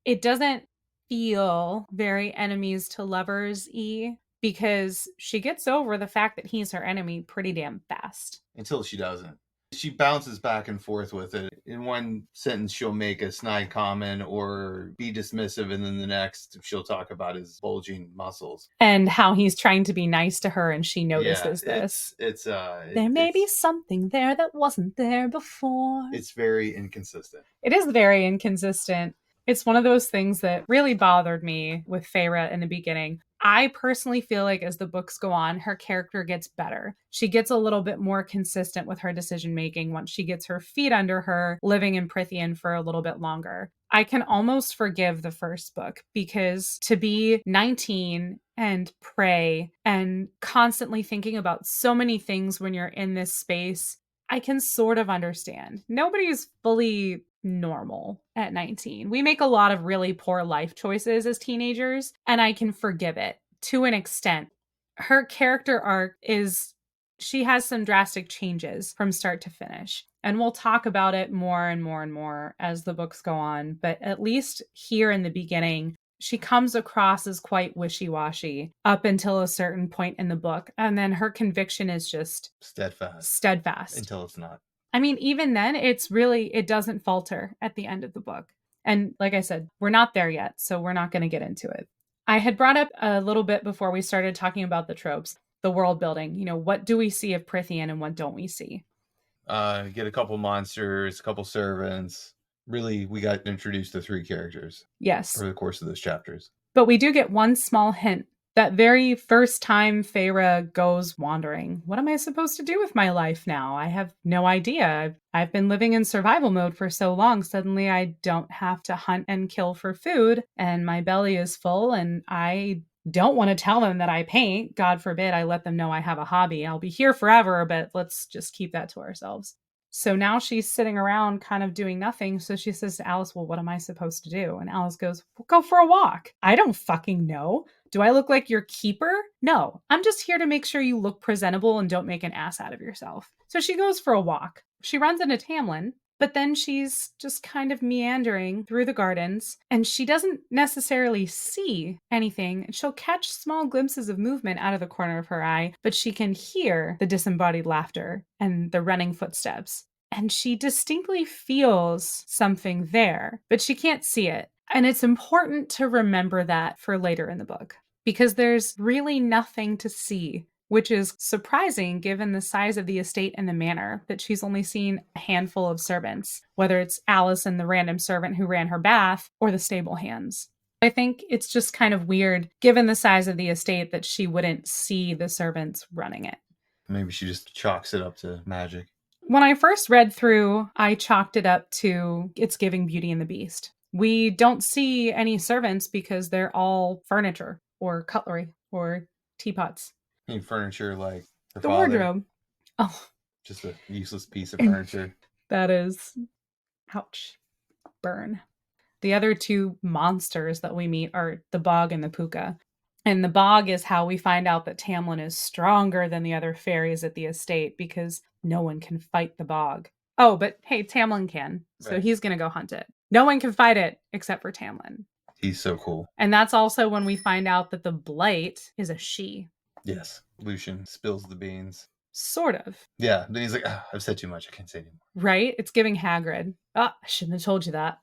It doesn't feel very enemies to lovers-y, because she gets over the fact that he's her enemy pretty damn fast. Until she doesn't. She bounces back and forth with it. In one sentence, she'll make a snide comment or be dismissive, and then the next, she'll talk about his bulging muscles and how he's trying to be nice to her, and she notices this. There may be something there that wasn't there before. It's very inconsistent. It is very inconsistent. It's one of those things that really bothered me with Feyre in the beginning. I personally feel like as the books go on, her character gets better. She gets a little bit more consistent with her decision making once she gets her feet under her, living in Prithian for a little bit longer. I can almost forgive the first book, because to be 19 and pray and constantly thinking about so many things when you're in this space, I can sort of understand. Nobody's fully normal at 19. We make a lot of really poor life choices as teenagers, and I can forgive it to an extent. Her character arc is, she has some drastic changes from start to finish. And we'll talk about it more and more and more as the books go on. But at least here in the beginning, she comes across as quite wishy-washy up until a certain point in the book. And then her conviction is just steadfast. Until it's not. I mean, even then, it doesn't falter at the end of the book. And like I said, we're not there yet, so we're not going to get into it. I had brought up a little bit before we started talking about the tropes, the world building. What do we see of Prithian and what don't we see? Get a couple monsters, a couple servants. Really, we got introduced to 3 characters. Yes. Over the course of those chapters. But we do get one small hint. That very first time Feyre goes wandering. What am I supposed to do with my life now? I have no idea. I've been living in survival mode for so long. Suddenly I don't have to hunt and kill for food, and my belly is full, and I don't want to tell them that I paint. God forbid I let them know I have a hobby. I'll be here forever, but let's just keep that to ourselves. So now she's sitting around kind of doing nothing. So she says to Alice, well, what am I supposed to do? And Alice goes, well, go for a walk. I don't fucking know. Do I look like your keeper? No, I'm just here to make sure you look presentable and don't make an ass out of yourself. So she goes for a walk. She runs into Tamlin, but then she's just kind of meandering through the gardens, and she doesn't necessarily see anything. She'll catch small glimpses of movement out of the corner of her eye, but she can hear the disembodied laughter and the running footsteps. And she distinctly feels something there, but she can't see it. And it's important to remember that for later in the book, because there's really nothing to see, which is surprising given the size of the estate and the manor, that she's only seen a handful of servants, whether it's Alice and the random servant who ran her bath or the stable hands. I think it's just kind of weird, given the size of the estate, that she wouldn't see the servants running it. Maybe she just chalks it up to magic. When I first read through, I chalked it up to it's giving Beauty and the Beast. We don't see any servants because they're all furniture or cutlery or teapots. Any furniture like her the father? Wardrobe. Oh. Just a useless piece of furniture. That is... ouch. Burn. The other 2 monsters that we meet are the Bog and the Puka. And the Bog is how we find out that Tamlin is stronger than the other fairies at the estate, because no one can fight the Bog. Oh, but hey, Tamlin can. So Right. He's going to go hunt it. No one can fight it except for Tamlin. He's so cool. And that's also when we find out that the Blight is a she. Yes. Lucian spills the beans. Sort of. Yeah. Then he's like, I've said too much. I can't say anymore. Right? It's giving Hagrid. I shouldn't have told you that.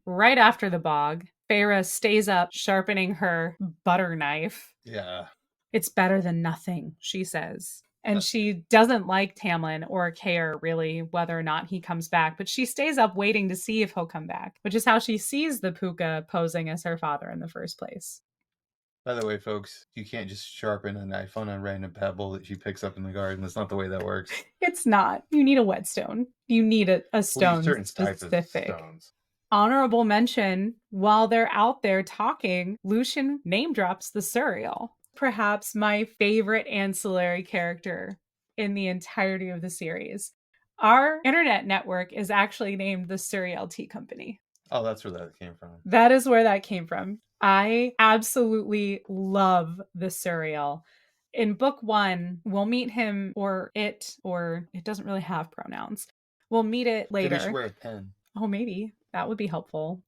Right after the Bog, Feyre stays up sharpening her butter knife. Yeah. It's better than nothing, she says. And she doesn't like Tamlin or care really whether or not he comes back, but she stays up waiting to see if he'll come back, which is how she sees the Puka posing as her father in the first place. By the way, folks, you can't just sharpen a knife on a random pebble that she picks up in the garden. That's not the way that works. It's not. You need a whetstone. You need a stone certain specific. types of stones. Honorable mention, while they're out there talking, Lucian name drops the Suriel. Perhaps my favorite ancillary character in the entirety of the series. Our internet network is actually named the Suriel Tea Company. Oh, that's where that came from. That is where that came from. I absolutely love the Suriel. In book 1, we'll meet him or it doesn't really have pronouns. We'll meet it later. Maybe we should wear a pen. Oh, maybe. That would be helpful.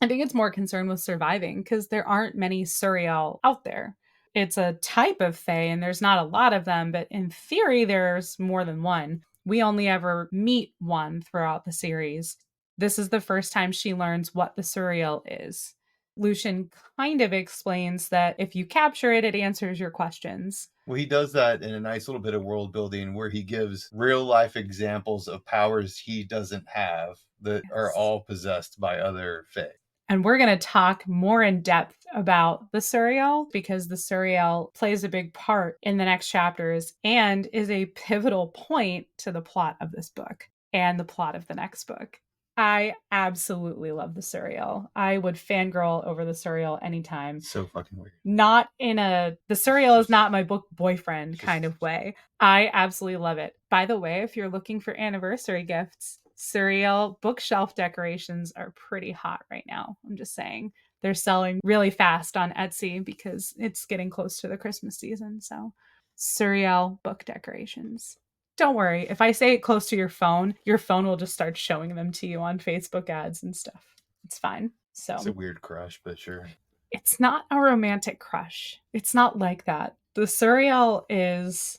I think it's more concerned with surviving because there aren't many Suriel out there. It's a type of fae and there's not a lot of them, but in theory, there's more than one. We only ever meet one throughout the series. This is the first time she learns what the Suriel is. Lucian kind of explains that if you capture it, it answers your questions. Well, he does that in a nice little bit of world building where he gives real life examples of powers he doesn't have that are all possessed by other fae. And we're going to talk more in depth about the Suriel because the Suriel plays a big part in the next chapters and is a pivotal point to the plot of this book and the plot of the next book. I absolutely love the Suriel. I would fangirl over the Suriel anytime. So fucking weird. Not in the Suriel is not my book boyfriend kind of way. I absolutely love it. By the way, if you're looking for anniversary gifts, Suriel bookshelf decorations are pretty hot right now. I'm just saying. They're selling really fast on Etsy because it's getting close to the Christmas season. So Suriel book decorations. Don't worry. If I say it close to your phone will just start showing them to you on Facebook ads and stuff. It's fine. It's So a weird crush, but sure. it's not a romantic crush. It's not like that. The Suriel is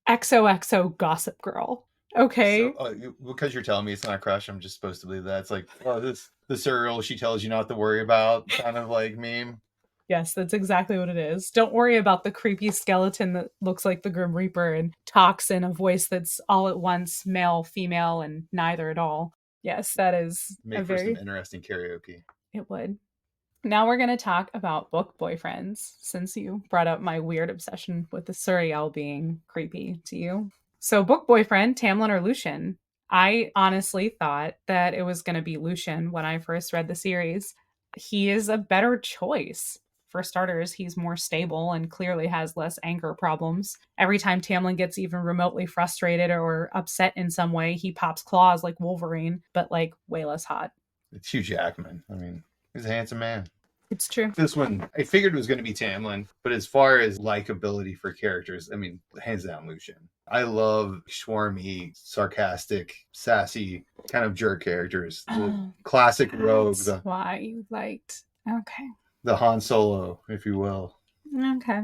XOXO Gossip Girl. So, Okay. because you're telling me it's not a crush, I'm just supposed to believe that. It's like, oh, this the cereal she tells you not to worry about, kind of like meme. Yes, that's exactly what it is. Don't worry about the creepy skeleton that looks like the Grim Reaper and talks in a voice that's all at once male, female, and neither at all. Yes, that is a Make for some very, interesting karaoke. it would. Now we're going to talk about book boyfriends, since you brought up my weird obsession with the Suriel being creepy to you. So, book boyfriend, Tamlin or Lucian? I honestly thought that it was going to be Lucian when I first read the series. He is a better choice. For starters, he's more stable and clearly has less anger problems. Every time Tamlin gets even remotely frustrated or upset in some way, he pops claws like Wolverine, but like way less hot. It's Hugh Jackman. I mean, he's a handsome man. It's true. This one, I figured it was going to be Tamlin, but as far as likability for characters, I mean, hands down, Lucian. I love swarmy, sarcastic, sassy, kind of jerk characters. The classic rogue, That's why you liked. Okay. the Han Solo, if you will. Okay.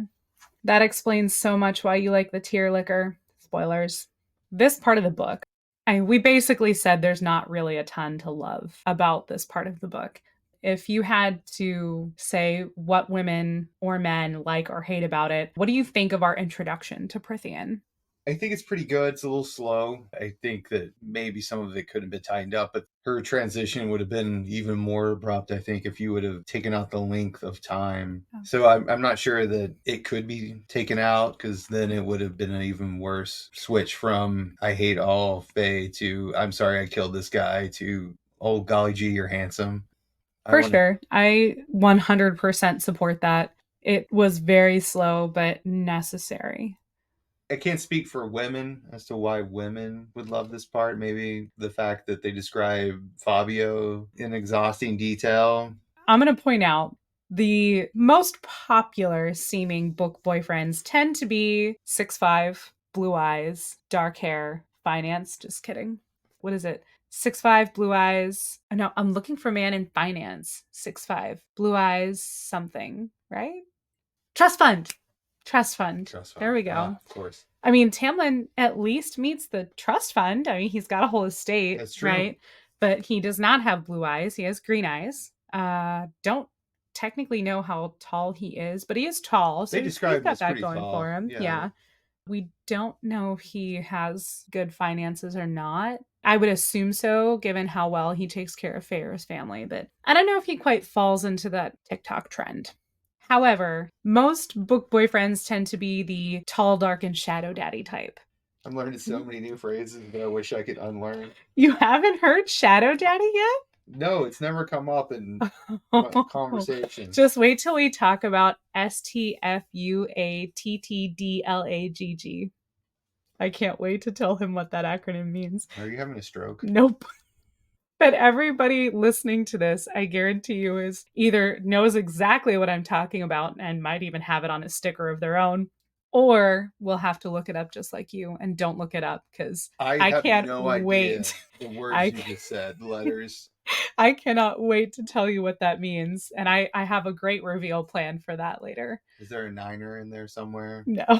That explains so much why you like the tier liquor. Spoilers. This part of the book, we basically said there's not really a ton to love about this part of the book. If you had to say what women or men like or hate about it, what do you think of our introduction to Prithian? I think it's pretty good. It's a little slow. I think that maybe some of it could have been tightened up, but her transition would have been even more abrupt, I think, if you would have taken out the length of time. Oh. So I'm not sure that it could be taken out, because then it would have been an even worse switch from I hate all Fae to I'm sorry I killed this guy to oh golly gee, you're handsome. For sure. I 100% support that. It was very slow, but necessary. I can't speak for women as to why women would love this part. Maybe the fact that they describe Fabio in exhausting detail. I'm going to point out the most popular seeming book boyfriends tend to be 6'5", blue eyes, dark hair, finance. Just kidding. What is it? 6'5", blue eyes. Oh, no, I'm looking for man in finance. 6'5", blue eyes, something, right? Trust fund. Trust fund. Trust fund. There we go. Of course. I mean, Tamlin at least meets the trust fund. I mean, he's got a whole estate, That's true. right? But he does not have blue eyes. He has green eyes. Don't technically know how tall he is, but he is tall. So They describe he's got this that pretty going tall. for him. Yeah. Yeah. We don't know if he has good finances or not. I would assume so, given how well he takes care of Fair's family, but I don't know if he quite falls into that TikTok trend. However, most book boyfriends tend to be the tall, dark, and shadow daddy type. I'm learning so many new phrases that I wish I could unlearn. You haven't heard shadow daddy yet? No, it's never come up in conversation. Just wait till we talk about STFUATTDLAGG. I can't wait to tell him what that acronym means. Are you having a stroke? Nope. But everybody listening to this, I guarantee you, is either knows exactly what I'm talking about and might even have it on a sticker of their own, or will have to look it up just like you and don't look it up because I can't no wait. Idea the words you just said, the letters. I cannot wait to tell you what that means. And I have a great reveal plan for that later. Is there a niner in there somewhere? No.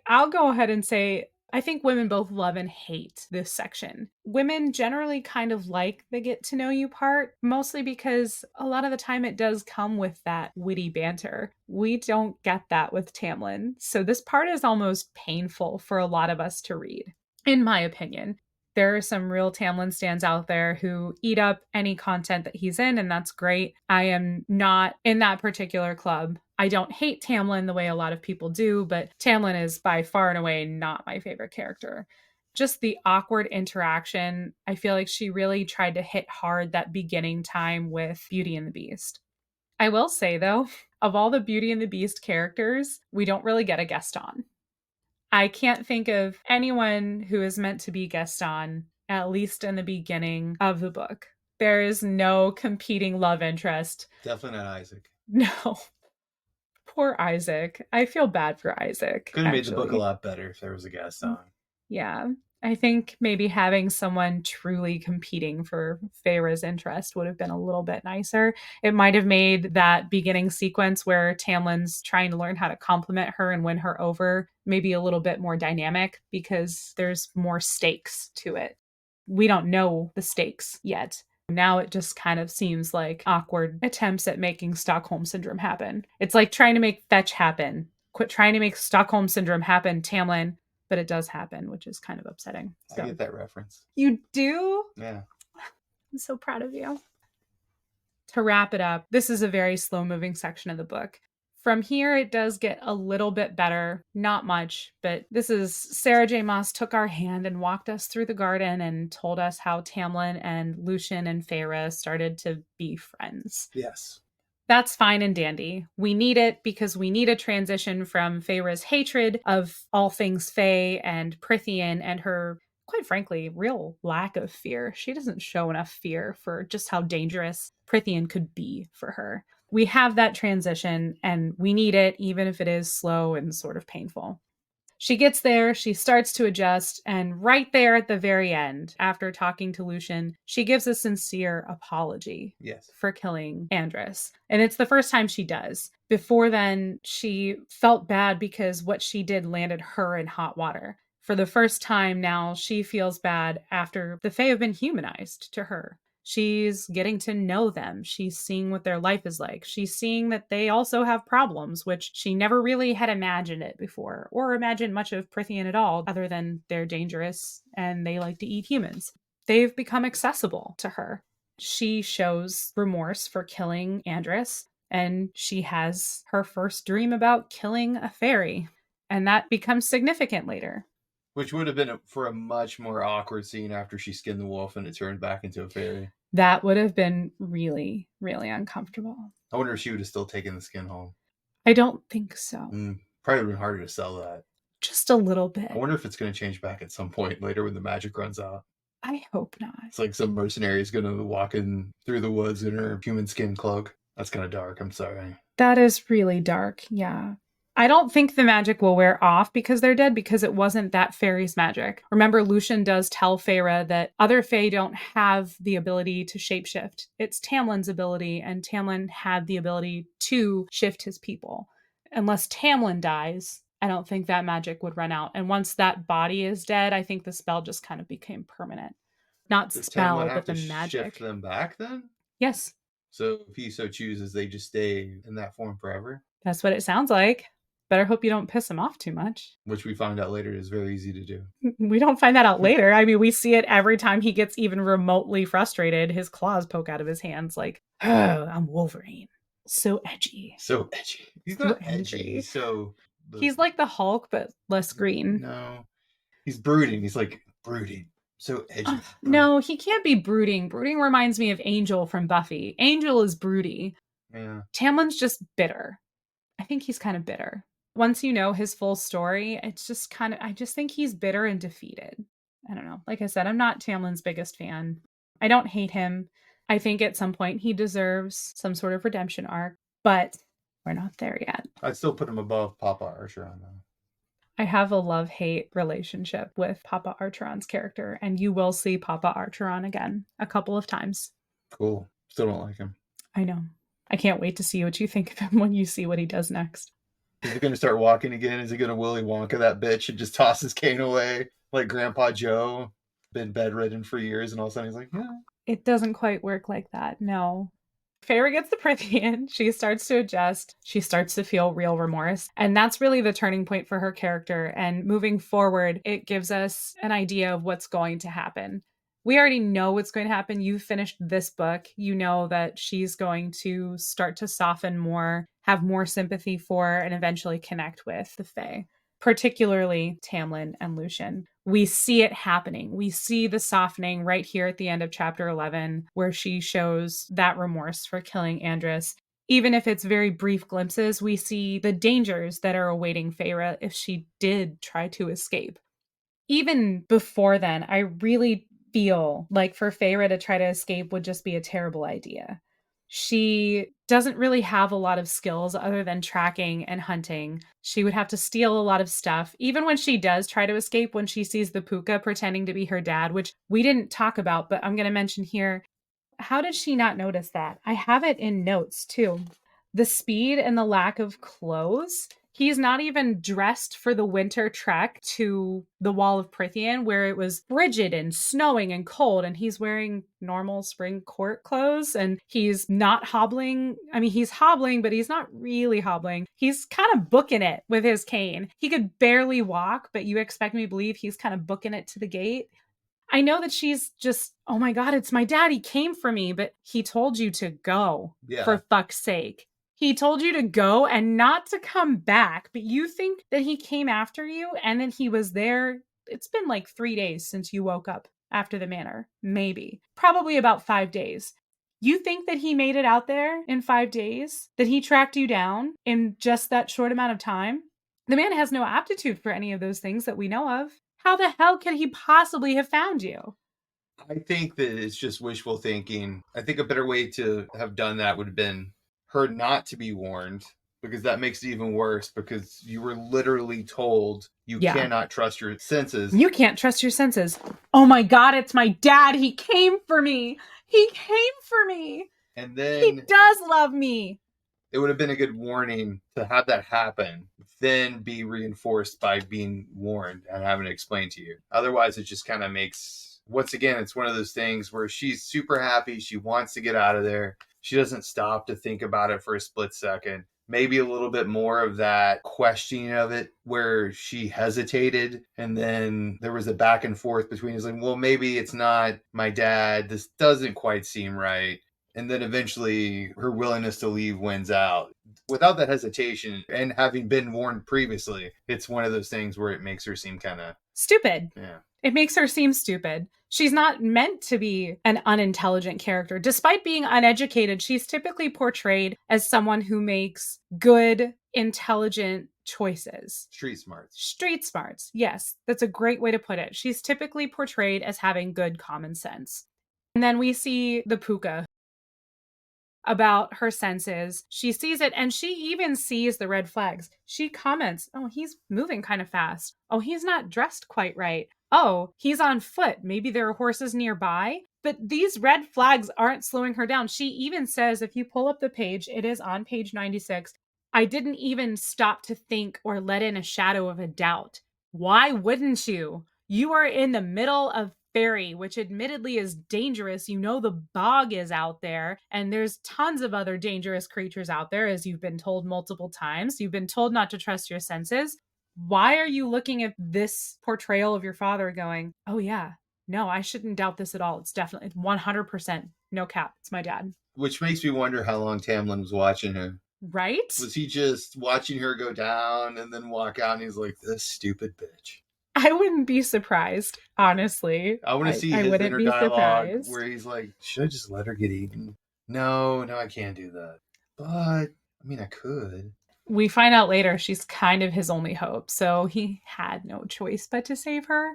I'll go ahead and say I think women both love and hate this section. Women generally kind of like the get to know you part, mostly because a lot of the time it does come with that witty banter. We don't get that with Tamlin. So this part is almost painful for a lot of us to read, in my opinion. There are some real Tamlin stands out there who eat up any content that he's in, and that's great. I am not in that particular club. I don't hate Tamlin the way a lot of people do, but Tamlin is by far and away not my favorite character. Just the awkward interaction. I feel like she really tried to hit hard that beginning time with Beauty and the Beast. I will say, though, of all the Beauty and the Beast characters, we don't really get a Gaston. I can't think of anyone who is meant to be Gaston, at least in the beginning of the book. There is no competing love interest. Definitely not Isaac. No. Poor Isaac. I feel bad for Isaac. Could have made the book a lot better if there was a Gaston. Yeah. I think maybe having someone truly competing for Feyre's interest would have been a little bit nicer. It might have made that beginning sequence where Tamlin's trying to learn how to compliment her and win her over maybe a little bit more dynamic because there's more stakes to it. We don't know the stakes yet. Now it just kind of seems like awkward attempts at making Stockholm Syndrome happen. It's like trying to make fetch happen. Quit trying to make Stockholm Syndrome happen, Tamlin, but it does happen, which is kind of upsetting. I get that reference. You do? Yeah. I'm so proud of you. To wrap it up, this is a very slow moving section of the book. From here, it does get a little bit better. Not much, but this is Sarah J. Maas took our hand and walked us through the garden and told us how Tamlin and Lucian and Feyre started to be friends. Yes. That's fine and dandy. We need it because we need a transition from Feyre's hatred of all things Fey and Prithian and her, quite frankly, real lack of fear. She doesn't show enough fear for just how dangerous Prithian could be for her. We have that transition and we need it, even if it is slow and sort of painful. She gets there, she starts to adjust, and right there at the very end, after talking to Lucian, she gives a sincere apology for killing Andrus. And it's the first time she does. Before then, she felt bad because what she did landed her in hot water. For the first time now, she feels bad after the Fae have been humanized to her. She's getting to know them. She's seeing what their life is like. She's seeing that they also have problems, which she never really had imagined it before, or imagined much of Prithian at all, other than they're dangerous and they like to eat humans. They've become accessible to her. She shows remorse for killing Andrus, and she has her first dream about killing a fairy. And that becomes significant later. Which would have been for a much more awkward scene after she skinned the wolf and it turned back into a fairy. That would have been really, really uncomfortable. I wonder if she would have still taken the skin home. I don't think so. Probably would have been harder to sell that. Just a little bit. I wonder if it's going to change back at some point later when the magic runs out. I hope not. It's like some mercenary is going to walk in through the woods in her human skin cloak. That's kind of dark. I'm sorry. That is really dark. Yeah. I don't think the magic will wear off because they're dead, because it wasn't that fairy's magic. Remember, Lucian does tell Feyre that other Fae don't have the ability to shapeshift. It's Tamlin's ability, and Tamlin had the ability to shift his people. Unless Tamlin dies, I don't think that magic would run out. And once that body is dead, I think the spell just kind of became permanent. Not Does spell, Tamlin but have the to magic. shift them back then? Yes. So if he so chooses, they just stay in that form forever? That's what it sounds like. Better hope you don't piss him off too much. Which we find out later is very easy to do. We don't find that out later. I mean, we see it every time he gets even remotely frustrated. His claws poke out of his hands like, oh, I'm Wolverine. So edgy. So edgy. He's not edgy. He's like the Hulk, but less green. No. He's brooding. He's like brooding. So edgy. No, he can't be brooding. Brooding reminds me of Angel from Buffy. Angel is broody. Yeah. Tamlin's just bitter. I think he's kind of bitter. Once you know his full story, it's just kind of, I just think he's bitter and defeated. I don't know. Like I said, I'm not Tamlin's biggest fan. I don't hate him. I think at some point he deserves some sort of redemption arc, but we're not there yet. I'd still put him above Papa Archeron, though. I have a love-hate relationship with Papa Archeron's character, and you will see Papa Archeron again a couple of times. Cool. Still don't like him. I know. I can't wait to see what you think of him when you see what he does next. Is he going to start walking again? Is he going to Willy Wonka that bitch and just toss his cane away like Grandpa Joe? Been bedridden for years and all of a sudden he's like, yeah. It doesn't quite work like that, no. Feyre gets the Prithian. She starts to adjust. She starts to feel real remorse. And that's really the turning point for her character. And moving forward, it gives us an idea of what's going to happen. We already know what's going to happen. You finished this book. You know that she's going to start to soften more, have more sympathy for, and eventually connect with the Fae, particularly Tamlin and Lucian. We see it happening. We see the softening right here at the end of chapter 11, where she shows that remorse for killing Andrus. Even if it's very brief glimpses, we see the dangers that are awaiting Feyre if she did try to escape. Even before then, I really feel like for Feyre to try to escape would just be a terrible idea. She doesn't really have a lot of skills other than tracking and hunting. She would have to steal a lot of stuff. Even when she does try to escape, when she sees the puka pretending to be her dad, which we didn't talk about, but I'm going to mention here. How did she not notice that? I have it in notes too. The speed and the lack of clothes. He's not even dressed for the winter trek to the Wall of Prithian, where it was frigid and snowing and cold, and he's wearing normal spring court clothes, and he's not hobbling. I mean, he's hobbling, but he's not really hobbling. He's kind of booking it with his cane. He could barely walk, but you expect me to believe he's kind of booking it to the gate. I know that she's just, oh my God, it's my dad. He came for me, but he told you to go, for fuck's sake. He told you to go and not to come back, but you think that he came after you and then he was there. It's been like 3 days since you woke up after the manor. Maybe. Probably about 5 days. You think that he made it out there in 5 days? That he tracked you down in just that short amount of time? The man has no aptitude for any of those things that we know of. How the hell could he possibly have found you? I think that it's just wishful thinking. I think a better way to have done that would have been her not to be warned, because that makes it even worse, because you were literally told you cannot trust your senses. You can't trust your senses. Oh my God, it's my dad. He came for me. He came for me. And then he does love me. It would have been a good warning to have that happen, then be reinforced by being warned and having it explained to you. Otherwise, it just kind of makes, once again, it's one of those things where she's super happy. She wants to get out of there. She doesn't stop to think about it for a split second. Maybe a little bit more of that questioning of it where she hesitated, and then there was a back and forth between us, like, well, maybe it's not my dad. This doesn't quite seem right. And then eventually her willingness to leave wins out. Without that hesitation and having been warned previously, it's one of those things where it makes her seem kind of stupid. Yeah. It makes her seem stupid. She's not meant to be an unintelligent character. Despite being uneducated, she's typically portrayed as someone who makes good, intelligent choices. Street smarts. Street smarts. Yes, that's a great way to put it. She's typically portrayed as having good common sense. And then we see the puka about her senses. She sees it, and she even sees the red flags. She comments, oh, he's moving kind of fast. Oh, he's not dressed quite right. Oh, he's on foot. Maybe there are horses nearby. But these red flags aren't slowing her down. She even says, if you pull up the page, it is on page 96, I didn't even stop to think or let in a shadow of a doubt. Why wouldn't you? You are in the middle of Fairy, which admittedly is dangerous. You know, the bog is out there, and there's tons of other dangerous creatures out there, as you've been told multiple times. You've been told not to trust your senses. Why are you looking at this portrayal of your father going, oh yeah, no, I shouldn't doubt this at all. It's definitely 100%. No cap. It's my dad. Which makes me wonder how long Tamlin was watching her. Right? Was he just watching her go down and then walk out and he's like, this stupid bitch? I wouldn't be surprised, honestly. I want to see his inner dialogue where he's like, should I just let her get eaten? No, I can't do that. But, I mean, I could. We find out later she's kind of his only hope, so he had no choice but to save her.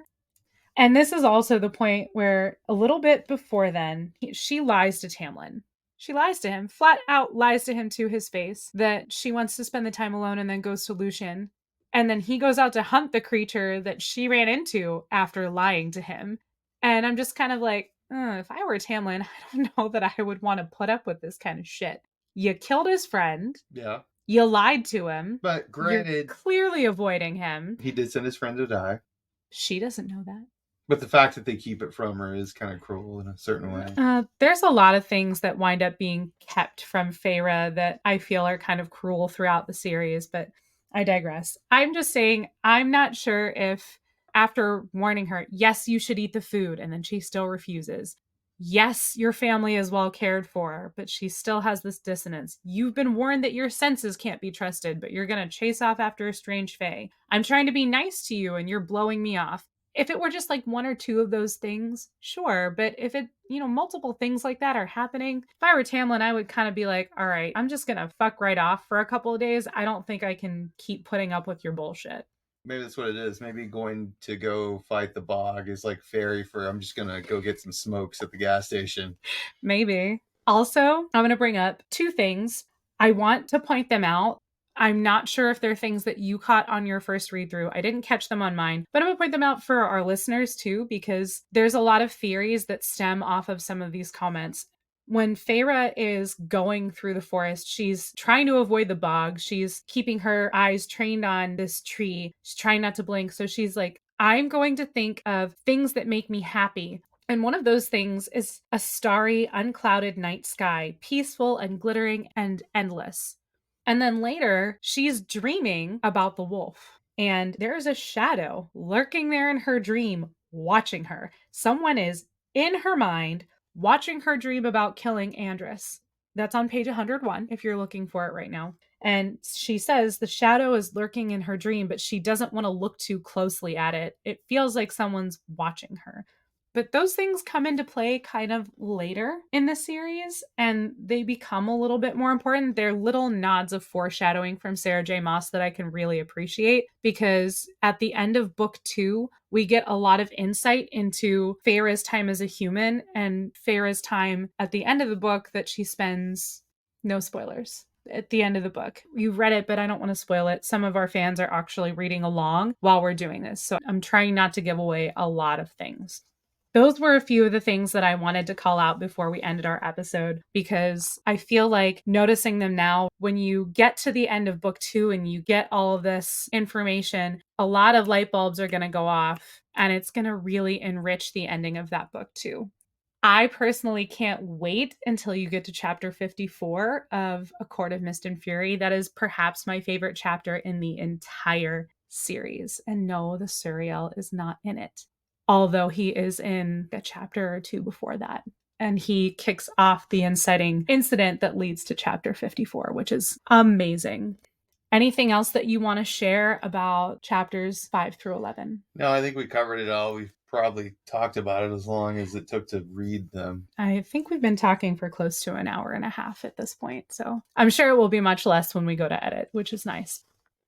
And this is also the point where a little bit before then, she lies to Tamlin. She lies to him, flat out lies to him to his face, that she wants to spend the time alone and then goes to Lucian. And then he goes out to hunt the creature that she ran into after lying to him. And I'm just kind of like, if I were Tamlin, I don't know that I would want to put up with this kind of shit. You killed his friend. Yeah. You lied to him. But granted, you're clearly avoiding him. He did send his friend to die. She doesn't know that. But the fact that they keep it from her is kind of cruel in a certain way. There's a lot of things that wind up being kept from Feyre that I feel are kind of cruel throughout the series, but I digress. I'm just saying, I'm not sure if after warning her, yes, you should eat the food, and then she still refuses. Yes, your family is well cared for, but she still has this dissonance. You've been warned that your senses can't be trusted, but you're going to chase off after a strange fae. I'm trying to be nice to you, and you're blowing me off. If it were just like one or two of those things, sure. But if it, multiple things like that are happening, if I were Tamlin, I would kind of be like, all right, I'm just going to fuck right off for a couple of days. I don't think I can keep putting up with your bullshit. Maybe that's what it is. Maybe going to go fight the bog is like Fairy for, I'm just going to go get some smokes at the gas station. Maybe. Also, I'm going to bring up two things. I want to point them out. I'm not sure if they're things that you caught on your first read through. I didn't catch them on mine, but I'm going to point them out for our listeners too, because there's a lot of theories that stem off of some of these comments. When Feyre is going through the forest, she's trying to avoid the bog. She's keeping her eyes trained on this tree. She's trying not to blink. So she's like, I'm going to think of things that make me happy. And one of those things is a starry, unclouded night sky, peaceful and glittering and endless. And then later, she's dreaming about the wolf. And there's a shadow lurking there in her dream, watching her. Someone is in her mind, watching her dream about killing Andrus. That's on page 101 if you're looking for it right now. And she says the shadow is lurking in her dream, but she doesn't want to look too closely at it. It feels like someone's watching her. But those things come into play kind of later in the series, and they become a little bit more important. They're little nods of foreshadowing from Sarah J. Maas that I can really appreciate, because at the end of book 2, we get a lot of insight into Feyre's time as a human and Feyre's time at the end of the book that she spends, no spoilers, at the end of the book. You've read it, but I don't want to spoil it. Some of our fans are actually reading along while we're doing this, so I'm trying not to give away a lot of things. Those were a few of the things that I wanted to call out before we ended our episode, because I feel like noticing them now, when you get to the end of book 2 and you get all of this information, a lot of light bulbs are going to go off, and it's going to really enrich the ending of that book too. I personally can't wait until you get to chapter 54 of A Court of Mist and Fury. That is perhaps my favorite chapter in the entire series. And no, the Suriel is not in it, although he is in a chapter or two before that. And he kicks off the inciting incident that leads to chapter 54, which is amazing. Anything else that you want to share about chapters 5 through 11? No, I think we covered it all. We've probably talked about it as long as it took to read them. I think we've been talking for close to an hour and a half at this point, so I'm sure it will be much less when we go to edit, which is nice.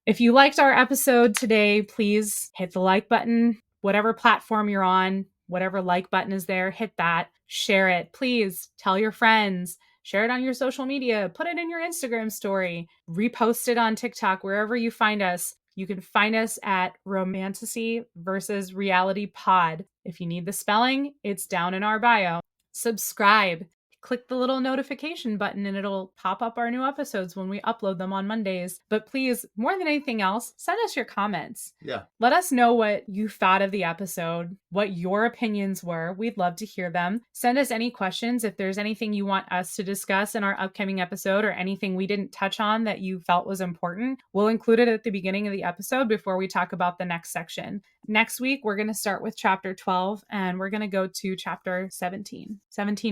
If you liked our episode today, please hit the like button. Whatever platform you're on, whatever like button is there, hit that. Share it. Please tell your friends. Share it on your social media. Put it in your Instagram story. Repost it on TikTok, wherever you find us. You can find us at Romantasy versus Reality Pod. If you need the spelling, it's down in our bio. Subscribe. Click the little notification button and it'll pop up our new episodes when we upload them on Mondays. But please, more than anything else, send us your comments. Yeah. Let us know what you thought of the episode, what your opinions were. We'd love to hear them. Send us any questions if there's anything you want us to discuss in our upcoming episode or anything we didn't touch on that you felt was important. We'll include it at the beginning of the episode before we talk about the next section. Next week, we're going to start with chapter 12 and we're going to go to chapter 17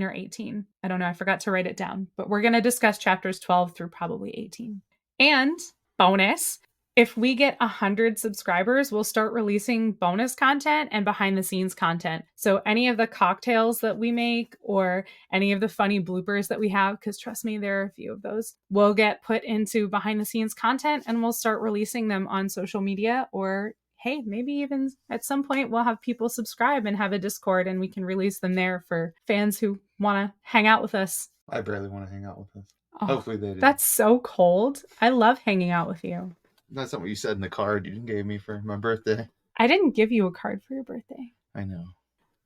or 18. I don't know. I forgot to write it down, but we're going to discuss chapters 12 through probably 18. And bonus, if we get 100 subscribers, we'll start releasing bonus content and behind the scenes content. So any of the cocktails that we make or any of the funny bloopers that we have, because trust me, there are a few of those, will get put into behind the scenes content and we'll start releasing them on social media, or hey, maybe even at some point we'll have people subscribe and have a Discord and we can release them there for fans who want to hang out with us. I barely want to hang out with us. Oh, hopefully they do. That's so cold. I love hanging out with you. That's not what you said in the card you gave me for my birthday. I didn't give you a card for your birthday. I know.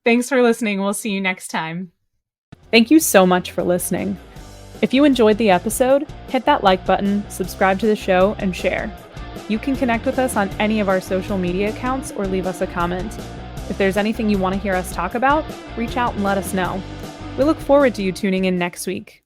Thanks for listening. We'll see you next time. Thank you so much for listening. If you enjoyed the episode, hit that like button, subscribe to the show, and share. You can connect with us on any of our social media accounts or leave us a comment. If there's anything you want to hear us talk about, reach out and let us know. We look forward to you tuning in next week.